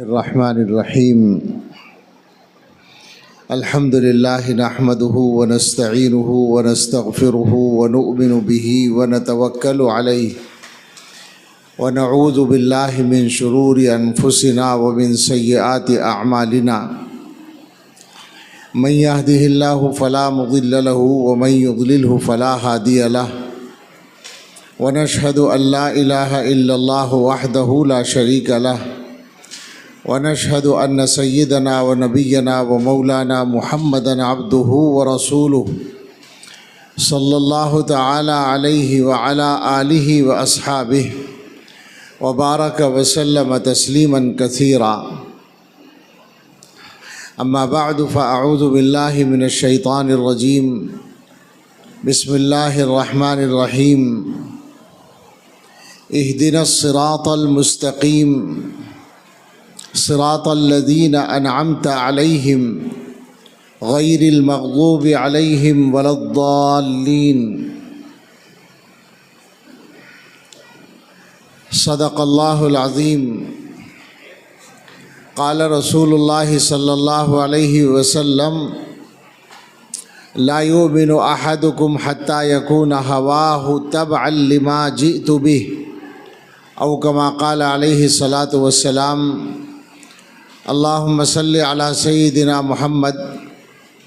الرحمن الرحیم الحمد للہ نحمده ونستعینه ونستغفره ونؤمن به ونتوکل علیہ ونعوذ باللہ من شرور انفسنا ومن سیئات اعمالنا من يهده الله فلا مضل له ومن يضلله فلا هادي له ونشهد ان لا اله الا الله وحده لا شريك له ونشهد أن سيدنا ونبينا ومولانا محمدا عبده ورسوله صلى الله تعالى عليه وعلى آله وأصحابه وبارك وسلم تسليما كثيرا أما بعد فأعوذ بالله من الشيطان الرجيم بسم الله الرحمن الرحيم اهدنا الصراط المستقيم صراط الذين أنعمت عليهم غير المغضوب عليهم ولا الضالين صدق الله العظيم قال رسول الله صلى الله عليه وسلم لا يؤمن أحدكم حتى يكون هواه تبعا لما جئت به أو كما قال عليه الصلاة والسلام اللهم صل على سيدنا محمد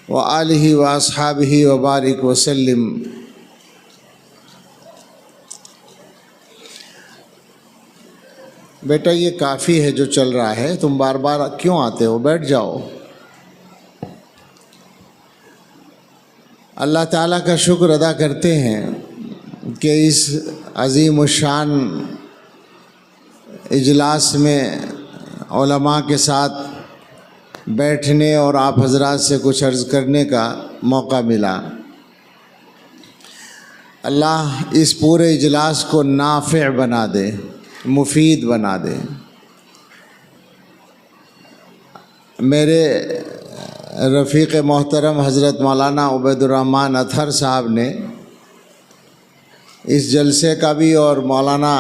وآلہ واصحابہ وبارک وسلم۔ بیٹا یہ کافی ہے جو چل رہا ہے، تم بار بار کیوں آتے ہو؟ بیٹھ جاؤ۔ اللہ تعالیٰ کا شکر ادا کرتے ہیں کہ اس عظیم الشان اجلاس میں علماء کے ساتھ بیٹھنے اور آپ حضرات سے کچھ عرض کرنے کا موقع ملا۔ اللہ اس پورے اجلاس کو نافع بنا دے، مفید بنا دے۔ میرے رفیق محترم حضرت مولانا عبید الرحمن اطہر صاحب نے اس جلسے کا بھی، اور مولانا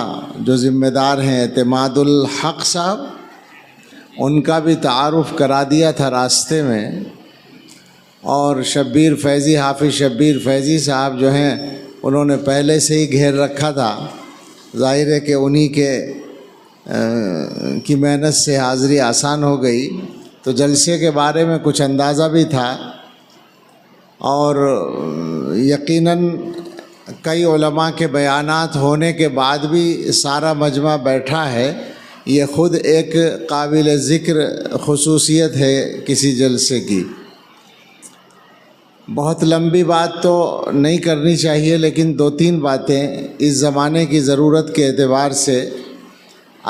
جو ذمہ دار ہیں اعتماد الحق صاحب، ان کا بھی تعارف کرا دیا تھا راستے میں، اور شبیر فیضی، حافظ شبیر فیضی صاحب جو ہیں انہوں نے پہلے سے ہی گھیر رکھا تھا۔ ظاہر ہے کہ انہی کی محنت سے حاضری آسان ہو گئی، تو جلسے کے بارے میں کچھ اندازہ بھی تھا، اور یقیناً کئی علماء کے بیانات ہونے کے بعد بھی سارا مجمع بیٹھا ہے، یہ خود ایک قابل ذکر خصوصیت ہے کسی جلسے کی۔ بہت لمبی بات تو نہیں کرنی چاہیے، لیکن دو تین باتیں اس زمانے کی ضرورت کے اعتبار سے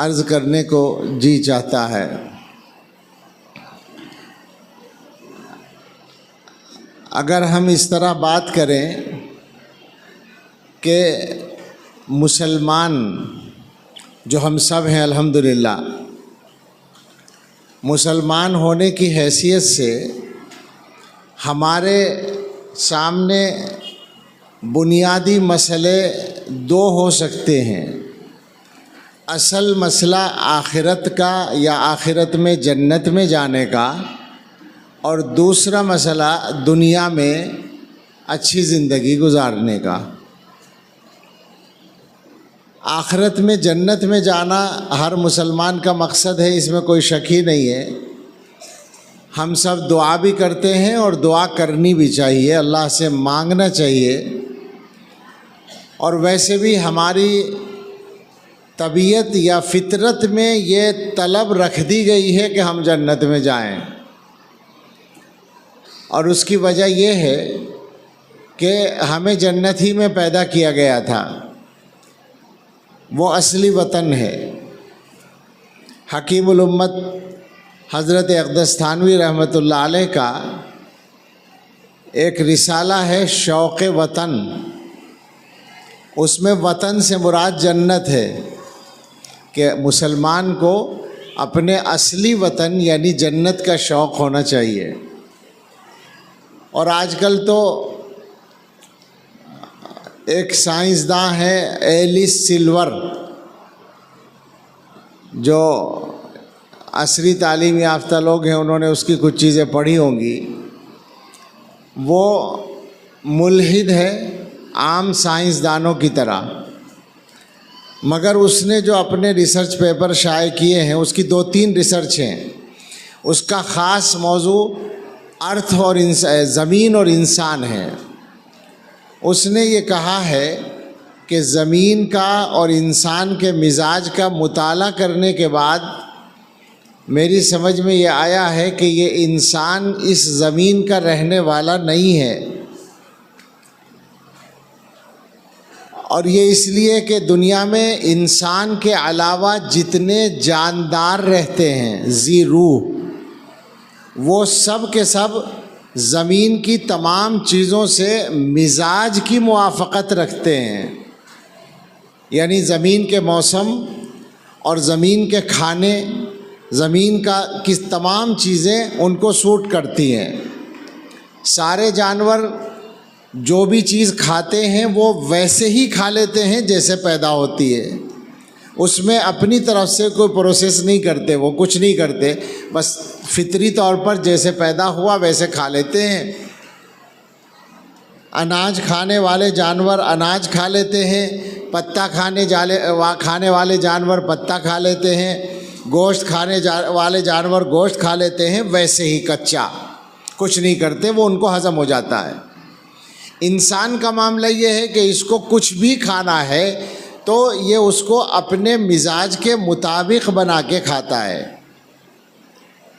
عرض کرنے کو جی چاہتا ہے۔ اگر ہم اس طرح بات کریں کہ مسلمان جو ہم سب ہیں الحمدللہ، مسلمان ہونے کی حیثیت سے ہمارے سامنے بنیادی مسئلے دو ہو سکتے ہیں۔ اصل مسئلہ آخرت کا یا آخرت میں جنت میں جانے کا، اور دوسرا مسئلہ دنیا میں اچھی زندگی گزارنے کا۔ آخرت میں جنت میں جانا ہر مسلمان کا مقصد ہے، اس میں کوئی شک ہی نہیں ہے۔ ہم سب دعا بھی کرتے ہیں اور دعا کرنی بھی چاہیے، اللہ سے مانگنا چاہیے، اور ویسے بھی ہماری طبیعت یا فطرت میں یہ طلب رکھ دی گئی ہے کہ ہم جنت میں جائیں، اور اس کی وجہ یہ ہے کہ ہمیں جنت ہی میں پیدا کیا گیا تھا، وہ اصلی وطن ہے۔ حکیم الامت حضرت اقدس تھانوی رحمۃ اللہ علیہ کا ایک رسالہ ہے شوق وطن، اس میں وطن سے مراد جنت ہے، کہ مسلمان کو اپنے اصلی وطن یعنی جنت کا شوق ہونا چاہیے۔ اور آج کل تو ایک سائنسداں ہے ایلس سلور، جو عصری تعلیم یافتہ لوگ ہیں، انہوں نے اس کی کچھ چیزیں پڑھی ہوں گی. وہ ملحد ہے عام سائنسدانوں کی طرح، مگر اس نے جو اپنے ریسرچ پیپر شائع کیے ہیں، اس کی 2-3 ریسرچ ہیں. اس کا خاص موضوع ارتھ اور زمین اور انسان ہے. اس نے یہ کہا ہے کہ زمین کا اور انسان کے مزاج کا مطالعہ کرنے کے بعد میری سمجھ میں یہ آیا ہے کہ یہ انسان اس زمین کا رہنے والا نہیں ہے. اور یہ اس لیے کہ دنیا میں انسان کے علاوہ جتنے جاندار رہتے ہیں ذی روح، وہ سب کے سب زمین کی تمام چیزوں سے مزاج کی موافقت رکھتے ہیں. یعنی زمین کے موسم اور زمین کے کھانے، زمین کی تمام چیزیں ان کو سوٹ کرتی ہیں. سارے جانور جو بھی چیز کھاتے ہیں وہ ویسے ہی کھا لیتے ہیں جیسے پیدا ہوتی ہے. اس میں اپنی طرف سے کوئی پروسیس نہیں کرتے، وہ کچھ نہیں کرتے، بس فطری طور پر جیسے پیدا ہوا ویسے کھا لیتے ہیں. اناج کھانے والے جانور اناج کھا لیتے ہیں، پتا کھانے والے جانور پتا کھا لیتے ہیں، گوشت کھانے والے جانور گوشت کھا لیتے ہیں، ویسے ہی کچا کچھ نہیں کرتے، وہ ان کو ہضم ہو جاتا ہے. انسان کا معاملہ یہ ہے کہ اس کو کچھ بھی کھانا ہے تو یہ اس کو اپنے مزاج کے مطابق بنا کے کھاتا ہے.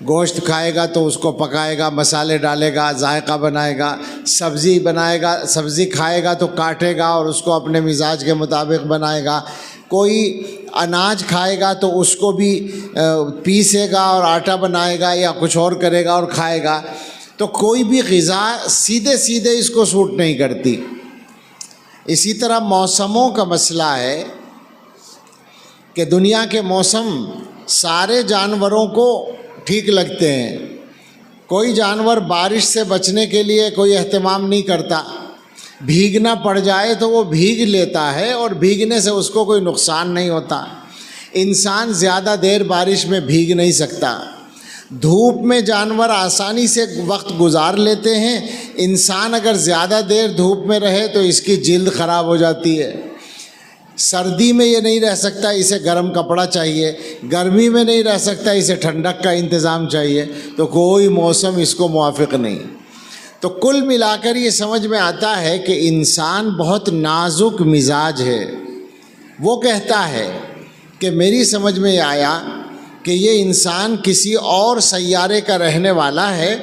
گوشت کھائے گا تو اس کو پکائے گا، مسالے ڈالے گا، ذائقہ بنائے گا. سبزی بنائے گا، سبزی کھائے گا تو کاٹے گا اور اس کو اپنے مزاج کے مطابق بنائے گا. کوئی اناج کھائے گا تو اس کو بھی پیسے گا اور آٹا بنائے گا یا کچھ اور کرے گا اور کھائے گا. تو کوئی بھی غذا سیدھے اس کو سوٹ نہیں کرتی. اسی طرح موسموں کا مسئلہ ہے کہ دنیا کے موسم سارے جانوروں کو ٹھیک لگتے ہیں. کوئی جانور بارش سے بچنے کے لیے کوئی اہتمام نہیں کرتا. بھیگنا پڑ جائے تو وہ بھیگ لیتا ہے اور بھیگنے سے اس کو کوئی نقصان نہیں ہوتا. انسان زیادہ دیر بارش میں بھیگ نہیں سکتا. دھوپ میں جانور آسانی سے وقت گزار لیتے ہیں. انسان اگر زیادہ دیر دھوپ میں رہے تو اس کی جلد خراب ہو جاتی ہے. سردی میں یہ نہیں رہ سکتا، اسے گرم کپڑا چاہیے. گرمی میں نہیں رہ سکتا، اسے ٹھنڈک کا انتظام چاہیے. تو کوئی موسم اس کو موافق نہیں. تو کل ملا کر یہ سمجھ میں آتا ہے کہ انسان بہت نازک مزاج ہے. وہ کہتا ہے کہ میری سمجھ میں یہ آیا کہ یہ انسان کسی اور سیارے کا رہنے والا ہے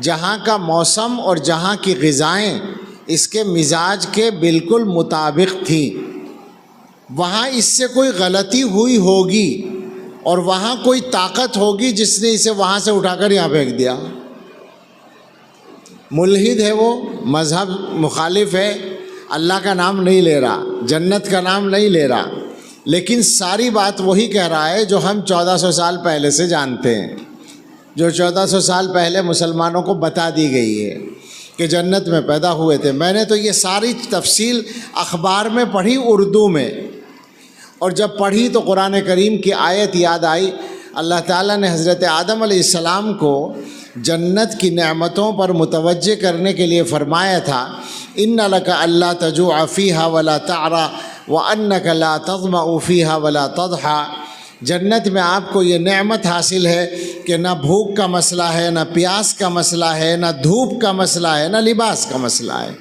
جہاں کا موسم اور جہاں کی غذائیں اس کے مزاج کے بالکل مطابق تھیں. وہاں اس سے کوئی غلطی ہوئی ہوگی اور وہاں کوئی طاقت ہوگی جس نے اسے وہاں سے اٹھا کر یہاں پھینک دیا. ملحد ہے، وہ مذہب مخالف ہے، اللہ کا نام نہیں لے رہا، جنت کا نام نہیں لے رہا، لیکن ساری بات وہی کہہ رہا ہے جو ہم 1400 سال پہلے سے جانتے ہیں، جو 1400 سال پہلے مسلمانوں کو بتا دی گئی ہے کہ جنت میں پیدا ہوئے تھے. میں نے تو یہ ساری تفصیل اخبار میں پڑھی اردو میں، اور جب پڑھی تو قرآن کریم کی آیت یاد آئی. اللہ تعالیٰ نے حضرت آدم علیہ السلام کو جنت کی نعمتوں پر متوجہ کرنے کے لیے فرمایا تھا، ان لک الا تجوع فیہا ولا تعری وانک لا تظمأ فیہا ولا تضحی. جنت میں آپ کو یہ نعمت حاصل ہے کہ نہ بھوک کا مسئلہ ہے، نہ پیاس کا مسئلہ ہے، نہ دھوپ کا مسئلہ ہے، نہ لباس کا مسئلہ ہے.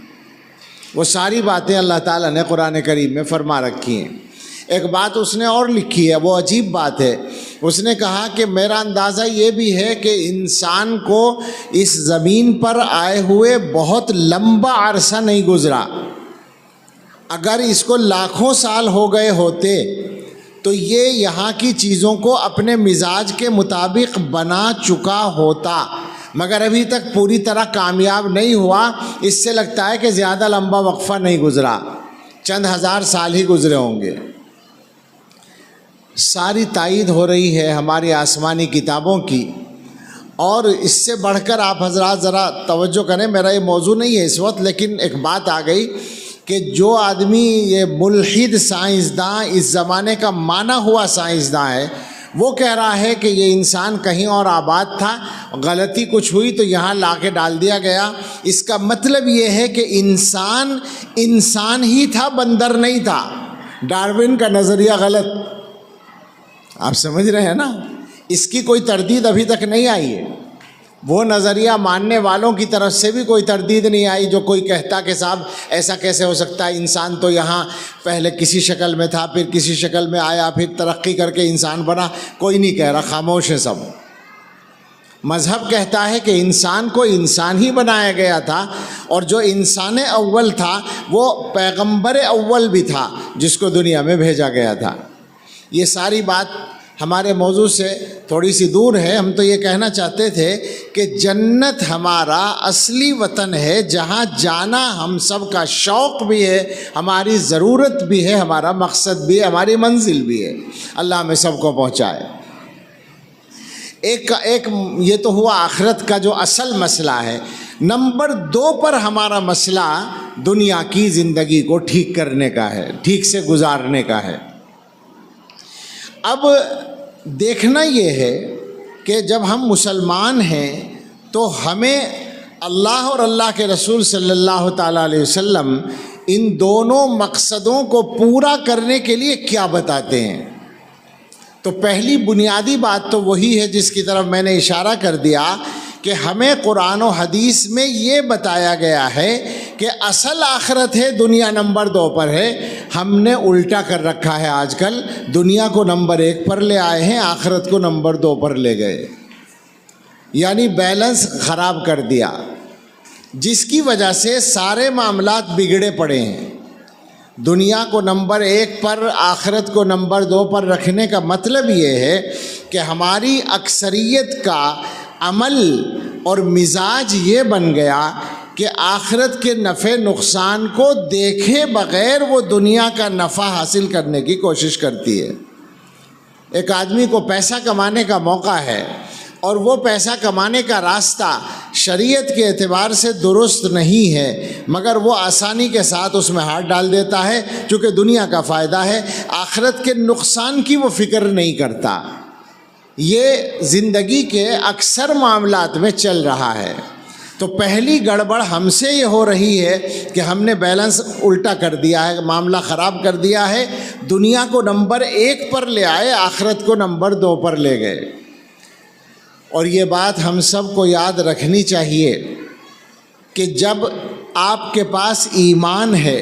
وہ ساری باتیں اللہ تعالیٰ نے قرآن کریم میں فرما رکھی ہیں. ایک بات اس نے اور لکھی ہے، وہ عجیب بات ہے. اس نے کہا کہ میرا اندازہ یہ بھی ہے کہ انسان کو اس زمین پر آئے ہوئے بہت لمبا عرصہ نہیں گزرا. اگر اس کو لاکھوں سال ہو گئے ہوتے تو یہ یہاں کی چیزوں کو اپنے مزاج کے مطابق بنا چکا ہوتا، مگر ابھی تک پوری طرح کامیاب نہیں ہوا. اس سے لگتا ہے کہ زیادہ لمبا وقفہ نہیں گزرا، چند ہزار سال ہی گزرے ہوں گے. ساری تائید ہو رہی ہے ہماری آسمانی کتابوں کی. اور اس سے بڑھ کر آپ حضرات ذرا توجہ کریں، میرا یہ موضوع نہیں ہے اس وقت، لیکن ایک بات آ گئی کہ جو آدمی یہ ملحد سائنسداں، اس زمانے کا مانا ہوا سائنسداں ہے، وہ کہہ رہا ہے کہ یہ انسان کہیں اور آباد تھا، غلطی کچھ ہوئی تو یہاں لا کے ڈال دیا گیا۔ اس کا مطلب یہ ہے کہ انسان ہی تھا، بندر نہیں تھا۔ ڈارون کا نظریہ غلط، آپ سمجھ رہے ہیں نا؟ اس کی کوئی تردید ابھی تک نہیں آئی ہے۔ وہ نظریہ ماننے والوں کی طرف سے بھی کوئی تردید نہیں آئی جو کوئی کہتا کہ صاحب ایسا کیسے ہو سکتا ہے، انسان تو یہاں پہلے کسی شکل میں تھا، پھر کسی شکل میں آیا، پھر ترقی کر کے انسان بنا۔ کوئی نہیں کہہ رہا، خاموش ہے سب۔ مذہب کہتا ہے کہ انسان کو انسان ہی بنایا گیا تھا، اور جو انسان اول تھا وہ پیغمبر اول بھی تھا جس کو دنیا میں بھیجا گیا تھا۔ یہ ساری بات ہمارے موضوع سے تھوڑی سی دور ہے۔ ہم تو یہ کہنا چاہتے تھے کہ جنت ہمارا اصلی وطن ہے، جہاں جانا ہم سب کا شوق بھی ہے، ہماری ضرورت بھی ہے، ہمارا مقصد بھی ہے، ہماری منزل بھی ہے۔ اللہ ہمیں سب کو پہنچائے۔ ایک یہ تو ہوا آخرت کا جو اصل مسئلہ ہے۔ نمبر 2 پر ہمارا مسئلہ دنیا کی زندگی کو ٹھیک کرنے کا ہے، ٹھیک سے گزارنے کا ہے۔ اب دیکھنا یہ ہے کہ جب ہم مسلمان ہیں تو ہمیں اللہ اور اللہ کے رسول صلی اللہ تعالیٰ علیہ وسلم ان دونوں مقصدوں کو پورا کرنے کے لیے کیا بتاتے ہیں۔ تو پہلی بنیادی بات تو وہی ہے جس کی طرف میں نے اشارہ کر دیا کہ ہمیں قرآن و حدیث میں یہ بتایا گیا ہے کہ اصل آخرت ہے، دنیا نمبر 2 پر ہے۔ ہم نے الٹا کر رکھا ہے، آج کل دنیا کو نمبر 1 پر لے آئے ہیں، آخرت کو نمبر 2 پر لے گئے، یعنی بیلنس خراب کر دیا، جس کی وجہ سے سارے معاملات بگڑے پڑے ہیں۔ دنیا کو نمبر 1 پر، آخرت کو نمبر 2 پر رکھنے کا مطلب یہ ہے کہ ہماری اکثریت کا عمل اور مزاج یہ بن گیا کہ آخرت کے نفع نقصان کو دیکھے بغیر وہ دنیا کا نفع حاصل کرنے کی کوشش کرتی ہے۔ ایک آدمی کو پیسہ کمانے کا موقع ہے اور وہ پیسہ کمانے کا راستہ شریعت کے اعتبار سے درست نہیں ہے، مگر وہ آسانی کے ساتھ اس میں ہاتھ ڈال دیتا ہے چونکہ دنیا کا فائدہ ہے، آخرت کے نقصان کی وہ فکر نہیں کرتا۔ یہ زندگی کے اکثر معاملات میں چل رہا ہے۔ تو پہلی گڑبڑ ہم سے یہ ہو رہی ہے کہ ہم نے بیلنس الٹا کر دیا ہے، معاملہ خراب کر دیا ہے، دنیا کو نمبر 1 پر لے آئے، آخرت کو نمبر 2 پر لے گئے۔ اور یہ بات ہم سب کو یاد رکھنی چاہیے کہ جب آپ کے پاس ایمان ہے،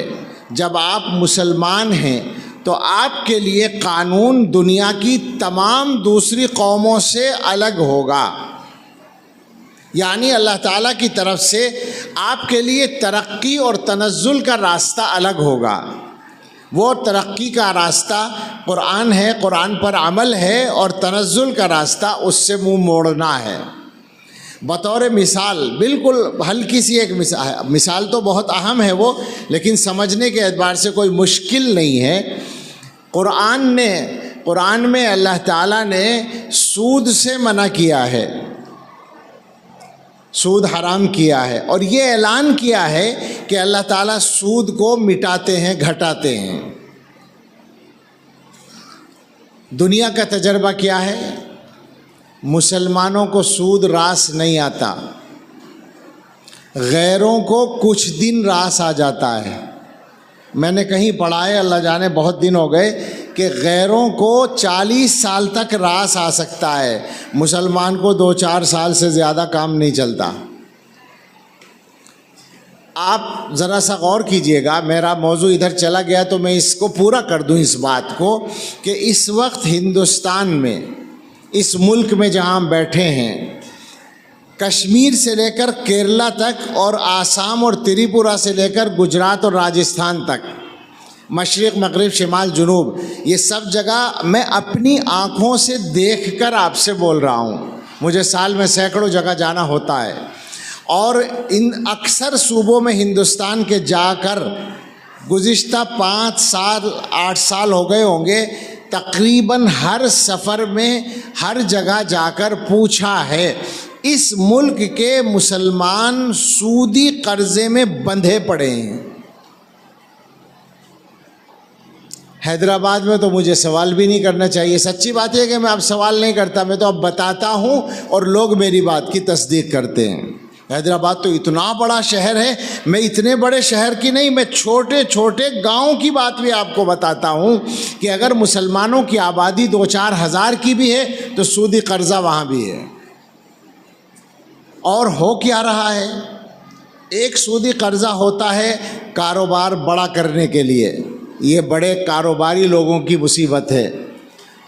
جب آپ مسلمان ہیں، تو آپ کے لیے قانون دنیا کی تمام دوسری قوموں سے الگ ہوگا، یعنی اللہ تعالیٰ کی طرف سے آپ کے لیے ترقی اور تنزل کا راستہ الگ ہوگا۔ وہ ترقی کا راستہ قرآن ہے، قرآن پر عمل ہے، اور تنزل کا راستہ اس سے منہ موڑنا ہے۔ بطور مثال، بالکل ہلکی سی ایک مثال تو بہت اہم ہے وہ، لیکن سمجھنے کے اعتبار سے کوئی مشکل نہیں ہے۔ قرآن میں اللہ تعالیٰ نے سود سے منع کیا ہے، سود حرام کیا ہے، اور یہ اعلان کیا ہے کہ اللہ تعالیٰ سود کو مٹاتے ہیں، گھٹاتے ہیں۔ دنیا کا تجربہ کیا ہے؟ مسلمانوں کو سود راس نہیں آتا، غیروں کو کچھ دن راس آ جاتا ہے۔ میں نے کہیں پڑھا ہے، اللہ جانے بہت دن ہو گئے، کہ غیروں کو 40 سال تک راس آ سکتا ہے، مسلمان کو 2-4 سال سے زیادہ کام نہیں چلتا۔ آپ ذرا سا غور کیجئے گا، میرا موضوع ادھر چلا گیا تو میں اس کو پورا کر دوں، اس بات کو کہ اس وقت ہندوستان میں، اس ملک میں جہاں ہم بیٹھے ہیں، کشمیر سے لے کر کیرلا تک، اور آسام اور تریپورہ سے لے کر گجرات اور راجستھان تک، مشرق مغرب شمال جنوب، یہ سب جگہ میں اپنی آنکھوں سے دیکھ کر آپ سے بول رہا ہوں۔ مجھے سال میں سینکڑوں جگہ جانا ہوتا ہے، اور ان اکثر صوبوں میں ہندوستان کے جا کر گزشتہ 5 سال 8 سال ہو گئے ہوں گے، تقریباً ہر سفر میں ہر جگہ جا کر پوچھا ہے، اس ملک کے مسلمان سودی قرضے میں بندھے پڑے ہیں، حیدرآباد میں تو مجھے سوال بھی نہیں کرنا چاہیے. سچی بات ہے کہ میں اب سوال نہیں کرتا, میں تو اب بتاتا ہوں اور لوگ میری بات کی تصدیق کرتے ہیں. حیدرآباد تو اتنا بڑا شہر ہے, میں اتنے بڑے شہر کی نہیں, میں چھوٹے چھوٹے گاؤں کی بات بھی آپ کو بتاتا ہوں کہ اگر مسلمانوں کی آبادی 2-4 ہزار کی بھی ہے تو سودی قرضہ وہاں بھی ہے. اور ہو کیا رہا ہے؟ ایک سودی قرضہ ہوتا ہے کاروبار بڑا کرنے کے لیے, یہ بڑے کاروباری لوگوں کی مصیبت ہے.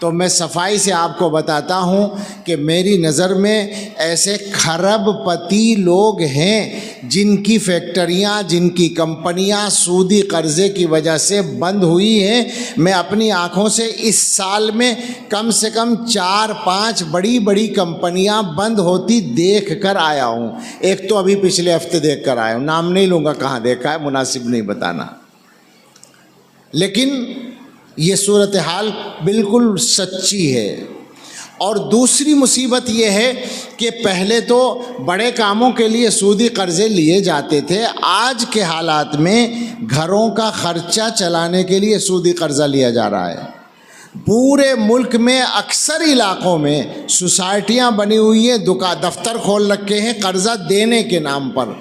تو میں صفائی سے آپ کو بتاتا ہوں کہ میری نظر میں ایسے کھرب پتی لوگ ہیں جن کی فیکٹریاں, جن کی کمپنیاں سودی قرضے کی وجہ سے بند ہوئی ہیں. میں اپنی آنکھوں سے اس سال میں کم سے کم 4-5 بڑی بڑی کمپنیاں بند ہوتی دیکھ کر آیا ہوں. ایک تو ابھی پچھلے ہفتے دیکھ کر آیا ہوں, نام نہیں لوں گا کہاں دیکھا ہے, مناسب نہیں بتانا. لیکن یہ صورتحال بالکل سچی ہے. اور دوسری مصیبت یہ ہے کہ پہلے تو بڑے کاموں کے لیے سودی قرضے لیے جاتے تھے, آج کے حالات میں گھروں کا خرچہ چلانے کے لیے سودی قرضہ لیا جا رہا ہے. پورے ملک میں اکثر علاقوں میں سوسائٹیاں بنی ہوئی ہیں, دفتر کھول رکھے ہیں قرضہ دینے کے نام پر.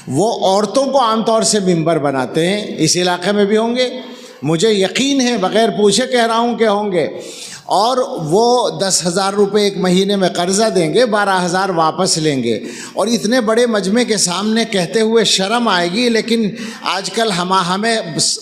وہ عورتوں کو عام طور سے ممبر بناتے ہیں, اس علاقے میں بھی ہوں گے, مجھے یقین ہے, بغیر پوچھے کہہ رہا ہوں کہ ہوں گے. اور وہ 10,000 روپے ایک مہینے میں قرضہ دیں گے, 12,000 واپس لیں گے. اور اتنے بڑے مجمع کے سامنے کہتے ہوئے شرم آئے گی, لیکن آج کل ہمیں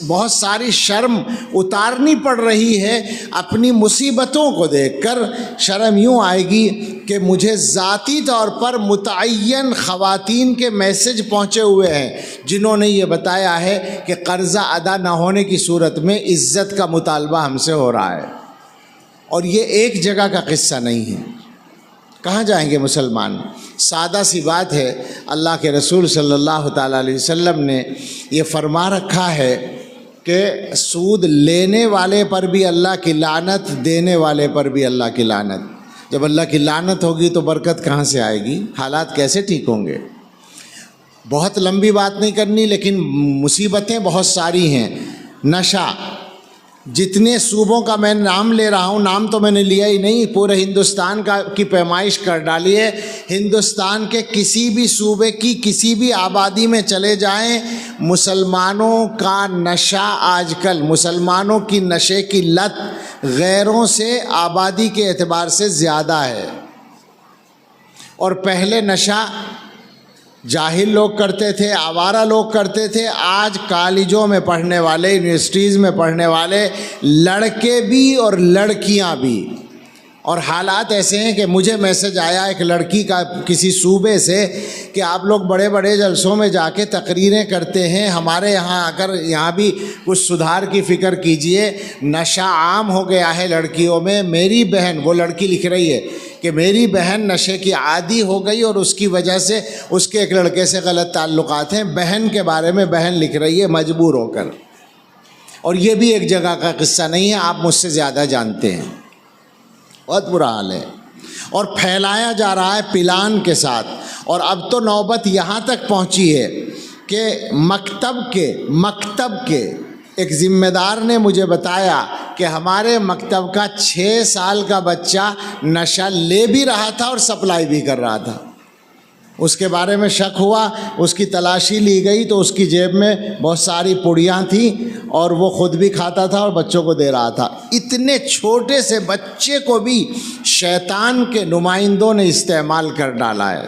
بہت ساری شرم اتارنی پڑ رہی ہے اپنی مصیبتوں کو دیکھ کر. شرم یوں آئے گی کہ مجھے ذاتی طور پر متعین خواتین کے میسج پہنچے ہوئے ہیں جنہوں نے یہ بتایا ہے کہ قرضہ ادا نہ ہونے کی صورت میں عزت کا مطالبہ ہم سے ہو رہا ہے. اور یہ ایک جگہ کا قصہ نہیں ہے. کہاں جائیں گے مسلمان؟ سادہ سی بات ہے, اللہ کے رسول صلی اللہ تعالیٰ علیہ وسلم نے یہ فرما رکھا ہے کہ سود لینے والے پر بھی اللہ کی لعنت, دینے والے پر بھی اللہ کی لعنت. جب اللہ کی لعنت ہوگی تو برکت کہاں سے آئے گی؟ حالات کیسے ٹھیک ہوں گے؟ بہت لمبی بات نہیں کرنی, لیکن مصیبتیں بہت ساری ہیں. نشہ, جتنے صوبوں کا میں نام لے رہا ہوں, نام تو میں نے لیا ہی نہیں, پورے ہندوستان کی پیمائش کر ڈالی ہے. ہندوستان کے کسی بھی صوبے کی کسی بھی آبادی میں چلے جائیں, مسلمانوں کا نشہ آج کل, مسلمانوں کی نشے کی لت غیروں سے آبادی کے اعتبار سے زیادہ ہے. اور پہلے نشہ جاہل لوگ کرتے تھے, آوارہ لوگ کرتے تھے. آج کالجوں میں پڑھنے والے, یونیورسٹیز میں پڑھنے والے لڑکے بھی اور لڑکیاں بھی. اور حالات ایسے ہیں کہ مجھے میسج آیا ایک لڑکی کا کسی صوبے سے کہ آپ لوگ بڑے بڑے جلسوں میں جا کے تقریریں کرتے ہیں, ہمارے یہاں آ کر یہاں بھی کچھ سدھار کی فکر کیجئے, نشہ عام ہو گیا ہے لڑکیوں میں. میری بہن, وہ لڑکی لکھ رہی ہے کہ میری بہن نشے کی عادی ہو گئی اور اس کی وجہ سے اس کے ایک لڑکے سے غلط تعلقات ہیں. بہن کے بارے میں بہن لکھ رہی ہے مجبور ہو کر. اور یہ بھی ایک جگہ کا قصہ نہیں ہے, آپ مجھ سے زیادہ جانتے ہیں. بہت برا حال ہے اور پھیلایا جا رہا ہے پلان کے ساتھ. اور اب تو نوبت یہاں تک پہنچی ہے کہ مکتب کے ایک ذمہ دار نے مجھے بتایا کہ ہمارے مکتب کا 6 سال کا بچہ نشہ لے بھی رہا تھا اور سپلائی بھی کر رہا تھا. اس کے بارے میں شک ہوا, اس کی تلاشی لی گئی تو اس کی جیب میں بہت ساری پوڑیاں تھیں اور وہ خود بھی کھاتا تھا اور بچوں کو دے رہا تھا. اتنے چھوٹے سے بچے کو بھی شیطان کے نمائندوں نے استعمال کر ڈالا ہے.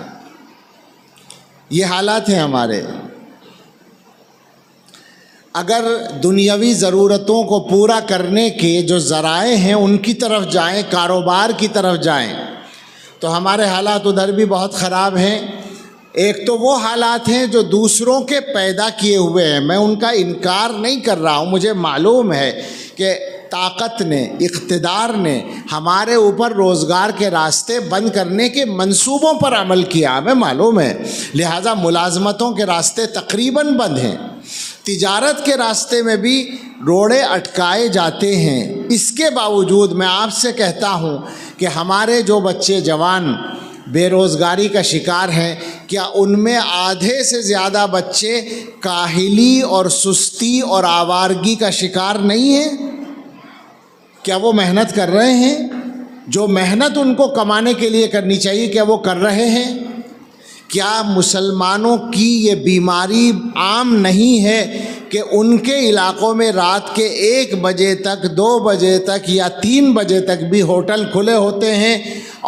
یہ حالات ہیں ہمارے. اگر دنیاوی ضرورتوں کو پورا کرنے کے جو ذرائع ہیں ان کی طرف جائیں, کاروبار کی طرف جائیں, تو ہمارے حالات ادھر بھی بہت خراب ہیں. ایک تو وہ حالات ہیں جو دوسروں کے پیدا کیے ہوئے ہیں, میں ان کا انکار نہیں کر رہا ہوں. مجھے معلوم ہے کہ طاقت نے, اقتدار نے ہمارے اوپر روزگار کے راستے بند کرنے کے منصوبوں پر عمل کیا, ہمیں معلوم ہے. لہٰذا ملازمتوں کے راستے تقریباً بند ہیں, تجارت کے راستے میں بھی روڑے اٹکائے جاتے ہیں. اس کے باوجود میں آپ سے کہتا ہوں کہ ہمارے جو بچے جوان بے روزگاری کا شکار ہیں, کیا ان میں آدھے سے زیادہ بچے کاہلی اور سستی اور آوارگی کا شکار نہیں ہیں؟ کیا وہ محنت کر رہے ہیں؟ جو محنت ان کو کمانے کے لیے کرنی چاہیے کیا وہ کر رہے ہیں؟ کیا مسلمانوں کی یہ بیماری عام نہیں ہے کہ ان کے علاقوں میں رات کے 1 بجے تک 2 بجے تک یا 3 بجے تک بھی ہوٹل کھلے ہوتے ہیں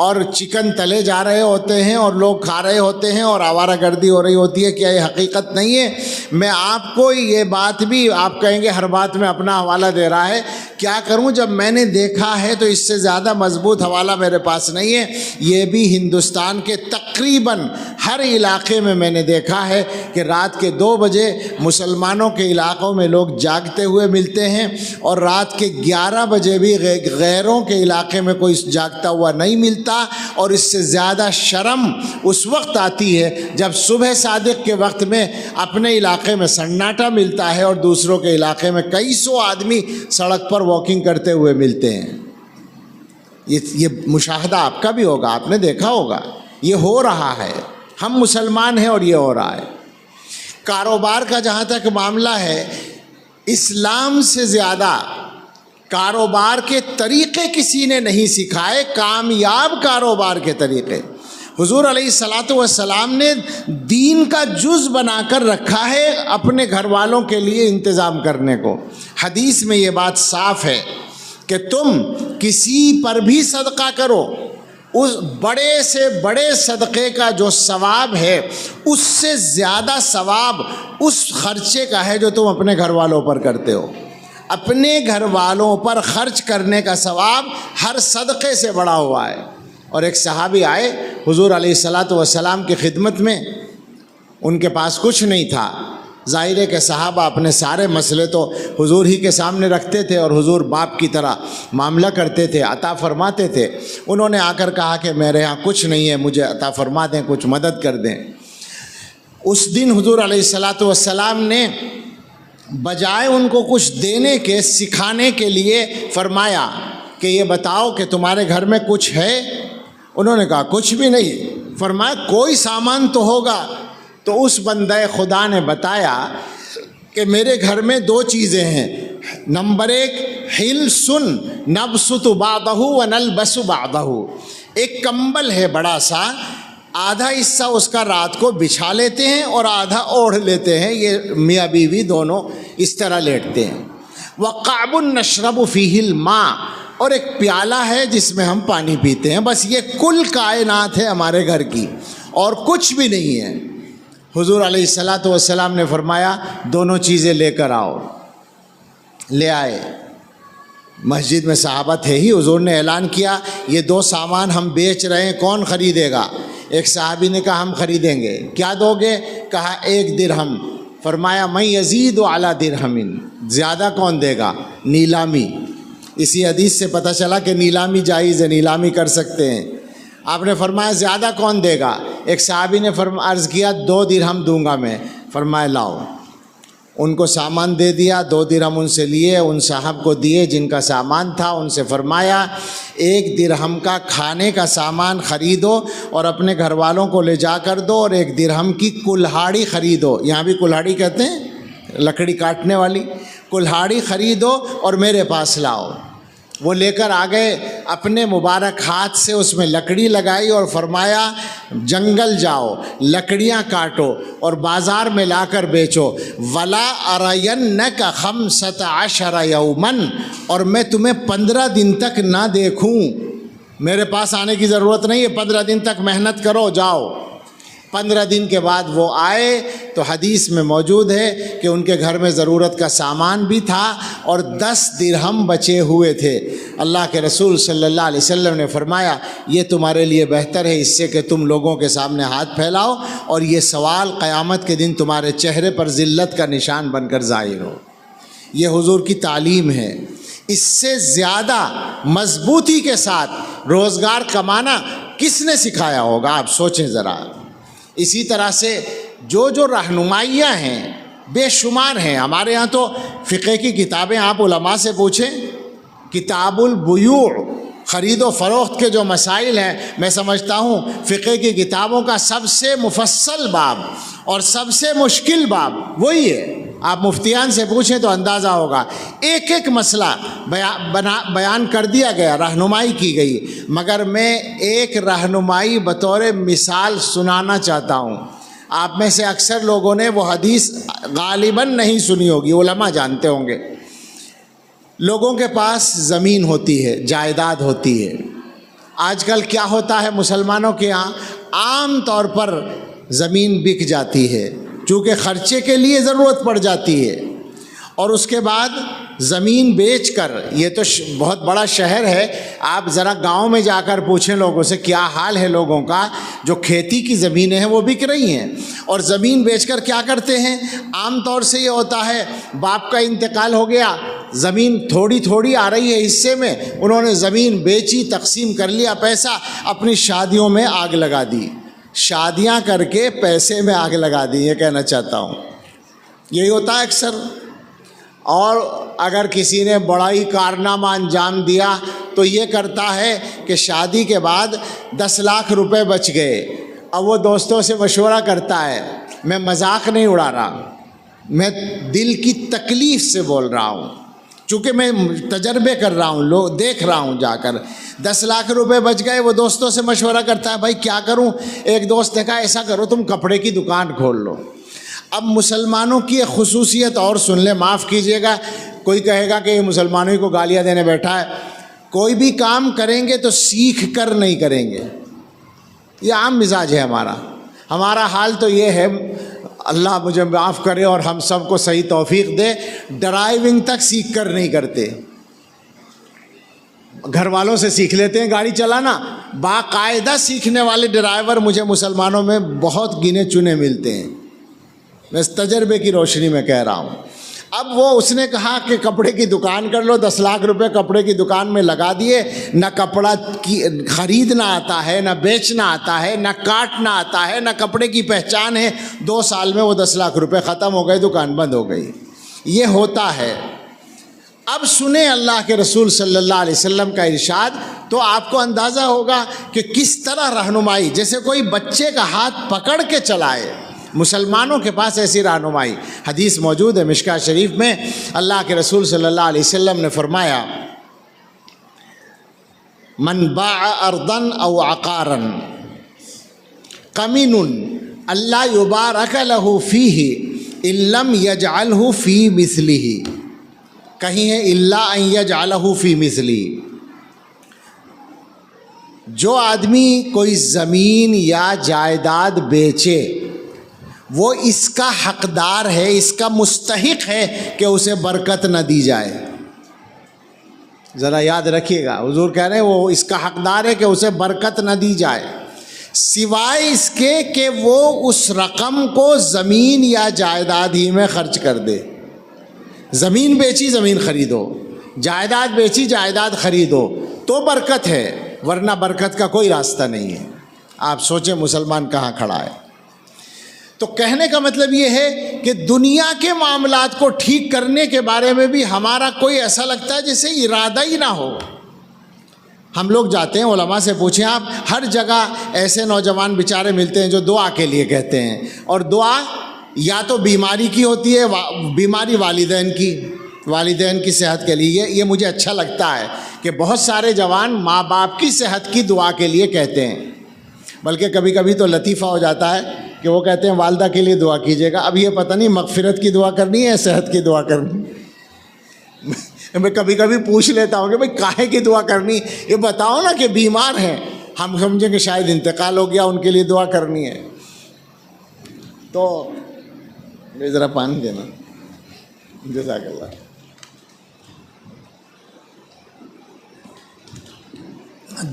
اور چکن تلے جا رہے ہوتے ہیں اور لوگ کھا رہے ہوتے ہیں اور آوارہ گردی ہو رہی ہوتی ہے؟ کیا یہ حقیقت نہیں ہے؟ میں آپ کو یہ بات بھی، آپ کہیں گے ہر بات میں اپنا حوالہ دے رہا ہے، کیا کروں جب میں نے دیکھا ہے تو اس سے زیادہ مضبوط حوالہ میرے پاس نہیں ہے۔ یہ بھی ہندوستان کے تقریباً ہر علاقے میں نے دیکھا ہے کہ رات کے 2 بجے مسلمانوں کے علاقوں میں لوگ جاگتے ہوئے ملتے ہیں اور رات کے 11 بجے بھی غیروں کے علاقے میں کوئی جاگتا ہوا نہیں ملتا۔ اور اس سے زیادہ شرم اس وقت آتی ہے جب صبح صادق کے وقت میں اپنے علاقے میں سناٹا ملتا ہے اور دوسروں کے علاقے میں کئی سو آدمی سڑک پر واکنگ کرتے ہوئے ملتے ہیں۔ یہ مشاہدہ آپ کا بھی ہوگا، آپ نے دیکھا ہوگا، یہ ہو رہا ہے، ہم مسلمان ہیں اور یہ ہو رہا ہے۔ کاروبار کا جہاں تک معاملہ ہے، اسلام سے زیادہ کاروبار کے طریقے کسی نے نہیں سکھائے، کامیاب کاروبار کے طریقے۔ حضور علیہ الصلاۃ والسلام نے دین کا جز بنا کر رکھا ہے اپنے گھر والوں کے لیے انتظام کرنے کو۔ حدیث میں یہ بات صاف ہے کہ تم کسی پر بھی صدقہ کرو، اس بڑے سے بڑے صدقے کا جو ثواب ہے اس سے زیادہ ثواب اس خرچے کا ہے جو تم اپنے گھر والوں پر کرتے ہو۔ اپنے گھر والوں پر خرچ کرنے کا ثواب ہر صدقے سے بڑا ہوا ہے۔ اور ایک صحابی آئے حضور علیہ الصلاۃ والسلام کی خدمت میں، ان کے پاس کچھ نہیں تھا۔ ظاہر ہے کہ صحابہ اپنے سارے مسئلے تو حضور ہی کے سامنے رکھتے تھے اور حضور باپ کی طرح معاملہ کرتے تھے، عطا فرماتے تھے۔ انہوں نے آ کر کہا کہ میرے ہاں کچھ نہیں ہے، مجھے عطا فرما دیں، کچھ مدد کر دیں۔ اس دن حضور علیہ الصلاۃ والسلام نے بجائے ان کو کچھ دینے کے سکھانے کے لیے فرمایا کہ یہ بتاؤ کہ تمہارے گھر میں کچھ ہے؟ انہوں نے کہا کچھ بھی نہیں۔ فرمایا کوئی سامان تو ہوگا۔ تو اس بندہ خدا نے بتایا کہ میرے گھر میں 2 چیزیں ہیں۔ نمبر 1 حلس نبسط بعضہ ونلبس بعضہ، ایک کمبل ہے بڑا سا، آدھا حصہ اس کا رات کو بچھا لیتے ہیں اور آدھا اوڑھ لیتے ہیں، یہ میاں بیوی دونوں اس طرح لیٹتے ہیں۔ وقعب نشرب فیہ الماء، اور ایک پیالہ ہے جس میں ہم پانی پیتے ہیں۔ بس یہ کل کائنات ہے ہمارے گھر کی اور کچھ بھی نہیں ہے۔ حضور علیہ الصلاۃ والسلام نے فرمایا دونوں چیزیں لے کر آؤ۔ لے آئے۔ مسجد میں صحابہ تھے ہی، حضور نے اعلان کیا یہ 2 سامان ہم بیچ رہے ہیں، کون خریدے گا؟ ایک صحابی نے کہا ہم خریدیں گے۔ کیا دو گے؟ کہا 1 درہم۔ فرمایا من یزید علی درہم، زیادہ کون دے گا؟ نیلامی۔ اسی حدیث سے پتہ چلا کہ نیلامی جائز ہے، نیلامی کر سکتے ہیں۔ آپ نے فرمایا زیادہ کون دے گا؟ ایک صحابی نے عرض کیا 2 درہم دوں گا میں۔ فرمایا لاؤ۔ ان کو سامان دے دیا، 2 درہم ان سے لیے، ان صاحب کو دیے جن کا سامان تھا۔ ان سے فرمایا 1 درہم کا کھانے کا سامان خریدو اور اپنے گھر والوں کو لے جا کر دو، اور 1 درہم کی کلہاڑی خریدو، یہاں بھی کلہاڑی کہتے ہیں لکڑی کاٹنے والی، کلہاڑی خریدو اور میرے پاس لاؤ۔ وہ لے کر آ گئے، اپنے مبارک ہاتھ سے اس میں لکڑی لگائی اور فرمایا جنگل جاؤ، لکڑیاں کاٹو اور بازار میں لا کر بیچو۔ ولا ارینک 15 یوما، اور میں تمہیں 15 دن تک نہ دیکھوں، میرے پاس آنے کی ضرورت نہیں ہے، 15 دن تک محنت کرو، جاؤ۔ 15 دن کے بعد وہ آئے تو حدیث میں موجود ہے کہ ان کے گھر میں ضرورت کا سامان بھی تھا اور 10 درہم بچے ہوئے تھے۔ اللہ کے رسول صلی اللہ علیہ وسلم نے فرمایا یہ تمہارے لیے بہتر ہے اس سے کہ تم لوگوں کے سامنے ہاتھ پھیلاؤ اور یہ سوال قیامت کے دن تمہارے چہرے پر ذلت کا نشان بن کر ظاہر ہو۔ یہ حضور کی تعلیم ہے۔ اس سے زیادہ مضبوطی کے ساتھ روزگار کمانا کس نے سکھایا ہوگا؟ آپ سوچیں ذرا۔ اسی طرح سے جو رہنمائیاں ہیں بے شمار ہیں۔ ہمارے ہاں تو فقہ کی کتابیں آپ علماء سے پوچھیں، کتاب البیوع، خرید و فروخت کے جو مسائل ہیں، میں سمجھتا ہوں فقہ کی کتابوں کا سب سے مفصل باب اور سب سے مشکل باب وہی ہے۔ آپ مفتیان سے پوچھیں تو اندازہ ہوگا، ایک ایک مسئلہ بیان کر دیا گیا، رہنمائی کی گئی، مگر میں ایک رہنمائی بطور مثال سنانا چاہتا ہوں۔ آپ میں سے اکثر لوگوں نے وہ حدیث غالباً نہیں سنی ہوگی، علماء جانتے ہوں گے۔ لوگوں کے پاس زمین ہوتی ہے، جائیداد ہوتی ہے۔ آج کل کیا ہوتا ہے مسلمانوں کے ہاں، عام طور پر زمین بک جاتی ہے، چونکہ خرچے کے لیے ضرورت پڑ جاتی ہے، اور اس کے بعد زمین بیچ کر، یہ تو بہت بڑا شہر ہے، آپ ذرا گاؤں میں جا کر پوچھیں لوگوں سے کیا حال ہے لوگوں کا، جو کھیتی کی زمینیں ہیں وہ بک رہی ہیں، اور زمین بیچ کر کیا کرتے ہیں؟ عام طور سے یہ ہوتا ہے، باپ کا انتقال ہو گیا، زمین تھوڑی تھوڑی آ رہی ہے حصے میں، انہوں نے زمین بیچی، تقسیم کر لیا پیسہ، اپنی شادیوں میں آگ لگا دی، شادیاں کر کے پیسے میں آگ لگا دی، یہ کہنا چاہتا ہوں، یہی ہوتا ہے اکثر۔ اور اگر کسی نے بڑا ہی کارنامہ انجام دیا تو یہ کرتا ہے کہ شادی کے بعد 10 لاکھ روپے بچ گئے، اب وہ دوستوں سے مشورہ کرتا ہے، میں مذاق نہیں اڑا رہا، میں دل کی تکلیف سے بول رہا ہوں، چونکہ میں تجربے کر رہا ہوں، دیکھ رہا ہوں جا کر، 10 لاکھ روپے بچ گئے، وہ دوستوں سے مشورہ کرتا ہے، بھائی کیا کروں؟ ایک دوست نے کہا ایسا کرو تم کپڑے کی دکان کھول لو۔ اب مسلمانوں کی ایک خصوصیت اور سن لیں، معاف کیجئے گا، کوئی کہے گا کہ یہ مسلمانوں ہی کو گالیاں دینے بیٹھا ہے، کوئی بھی کام کریں گے تو سیکھ کر نہیں کریں گے، یہ عام مزاج ہے ہمارا حال تو یہ ہے، اللہ مجھے معاف کرے اور ہم سب کو صحیح توفیق دے، ڈرائیونگ تک سیکھ کر نہیں کرتے، گھر والوں سے سیکھ لیتے ہیں گاڑی چلانا، باقاعدہ سیکھنے والے ڈرائیور مجھے مسلمانوں میں بہت گنے چنے ملتے ہیں، میں اس تجربے کی روشنی میں کہہ رہا ہوں۔ اب وہ اس نے کہا کہ کپڑے کی دکان کر لو، 10 لاکھ روپے کپڑے کی دکان میں لگا دیے، نہ کپڑا خریدنا آتا ہے، نہ بیچنا آتا ہے، نہ کاٹنا آتا ہے، نہ کپڑے کی پہچان ہے، 2 سال میں وہ 10 لاکھ روپے ختم ہو گئے، دکان بند ہو گئی، یہ ہوتا ہے۔ اب سنیں اللہ کے رسول صلی اللہ علیہ وسلم کا ارشاد، تو آپ کو اندازہ ہوگا کہ کس طرح رہنمائی، جیسے کوئی بچے کا ہاتھ پکڑ کے چلائے، مسلمانوں کے پاس ایسی رہنمائی۔ حدیث موجود ہے مشکاۃ شریف میں، اللہ کے رسول صلی اللہ علیہ وسلم نے فرمایا، من باع ارضا او عقارا قمن اللہ یبارک له فیہ ان لم یجعلہ فی مثلہ، کہیں ہے الا ان یجعلہ فی مثلہ، جو آدمی کوئی زمین یا جائیداد بیچے وہ اس کا حقدار ہے، اس کا مستحق ہے کہ اسے برکت نہ دی جائے، ذرا یاد رکھیے گا، حضور کہہ رہے ہیں وہ اس کا حقدار ہے کہ اسے برکت نہ دی جائے، سوائے اس کے کہ وہ اس رقم کو زمین یا جائیداد ہی میں خرچ کر دے۔ زمین بیچی زمین خریدو، جائیداد بیچی جائیداد خریدو تو برکت ہے، ورنہ برکت کا کوئی راستہ نہیں ہے۔ آپ سوچیں مسلمان کہاں کھڑا ہے۔ تو کہنے کا مطلب یہ ہے کہ دنیا کے معاملات کو ٹھیک کرنے کے بارے میں بھی ہمارا کوئی ایسا لگتا ہے جیسے ارادہ ہی نہ ہو۔ ہم لوگ جاتے ہیں، علماء سے پوچھیں آپ، ہر جگہ ایسے نوجوان بیچارے ملتے ہیں جو دعا کے لیے کہتے ہیں، اور دعا یا تو بیماری کی ہوتی ہے، بیماری والدین کی صحت کے لیے، یہ مجھے اچھا لگتا ہے کہ بہت سارے جوان ماں باپ کی صحت کی دعا کے لیے کہتے ہیں، بلکہ کبھی کبھی تو لطیفہ ہو جاتا ہے کہ وہ کہتے ہیں والدہ کے لیے دعا کیجیے گا۔ اب یہ پتہ نہیں مغفرت کی دعا کرنی ہے صحت کی دعا کرنی، میں کبھی کبھی پوچھ لیتا ہوں کہ بھئی کاہے کی دعا کرنی، یہ بتاؤ نا کہ بیمار ہیں، ہم سمجھیں کہ شاید انتقال ہو گیا، ان کے لیے دعا کرنی ہے۔ تو ذرا پانی دینا، جزاک اللہ۔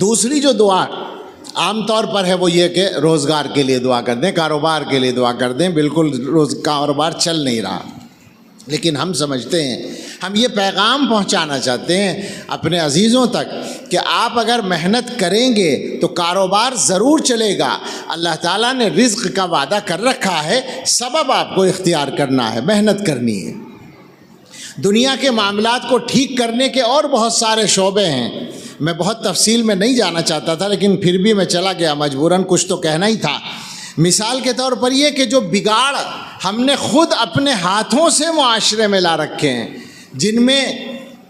دوسری جو دعا عام طور پر ہے وہ یہ کہ روزگار کے لیے دعا کر دیں، کاروبار کے لیے دعا کر دیں، بالکل کاروبار چل نہیں رہا، لیکن ہم سمجھتے ہیں، ہم یہ پیغام پہنچانا چاہتے ہیں اپنے عزیزوں تک کہ آپ اگر محنت کریں گے تو کاروبار ضرور چلے گا، اللہ تعالیٰ نے رزق کا وعدہ کر رکھا ہے، سبب آپ کو اختیار کرنا ہے، محنت کرنی ہے۔ دنیا کے معاملات کو ٹھیک کرنے کے اور بہت سارے شعبے ہیں، میں بہت تفصیل میں نہیں جانا چاہتا تھا لیکن پھر بھی میں چلا گیا مجبوراً، کچھ تو کہنا ہی تھا۔ مثال کے طور پر یہ کہ جو بگاڑ ہم نے خود اپنے ہاتھوں سے معاشرے میں لا رکھے ہیں، جن میں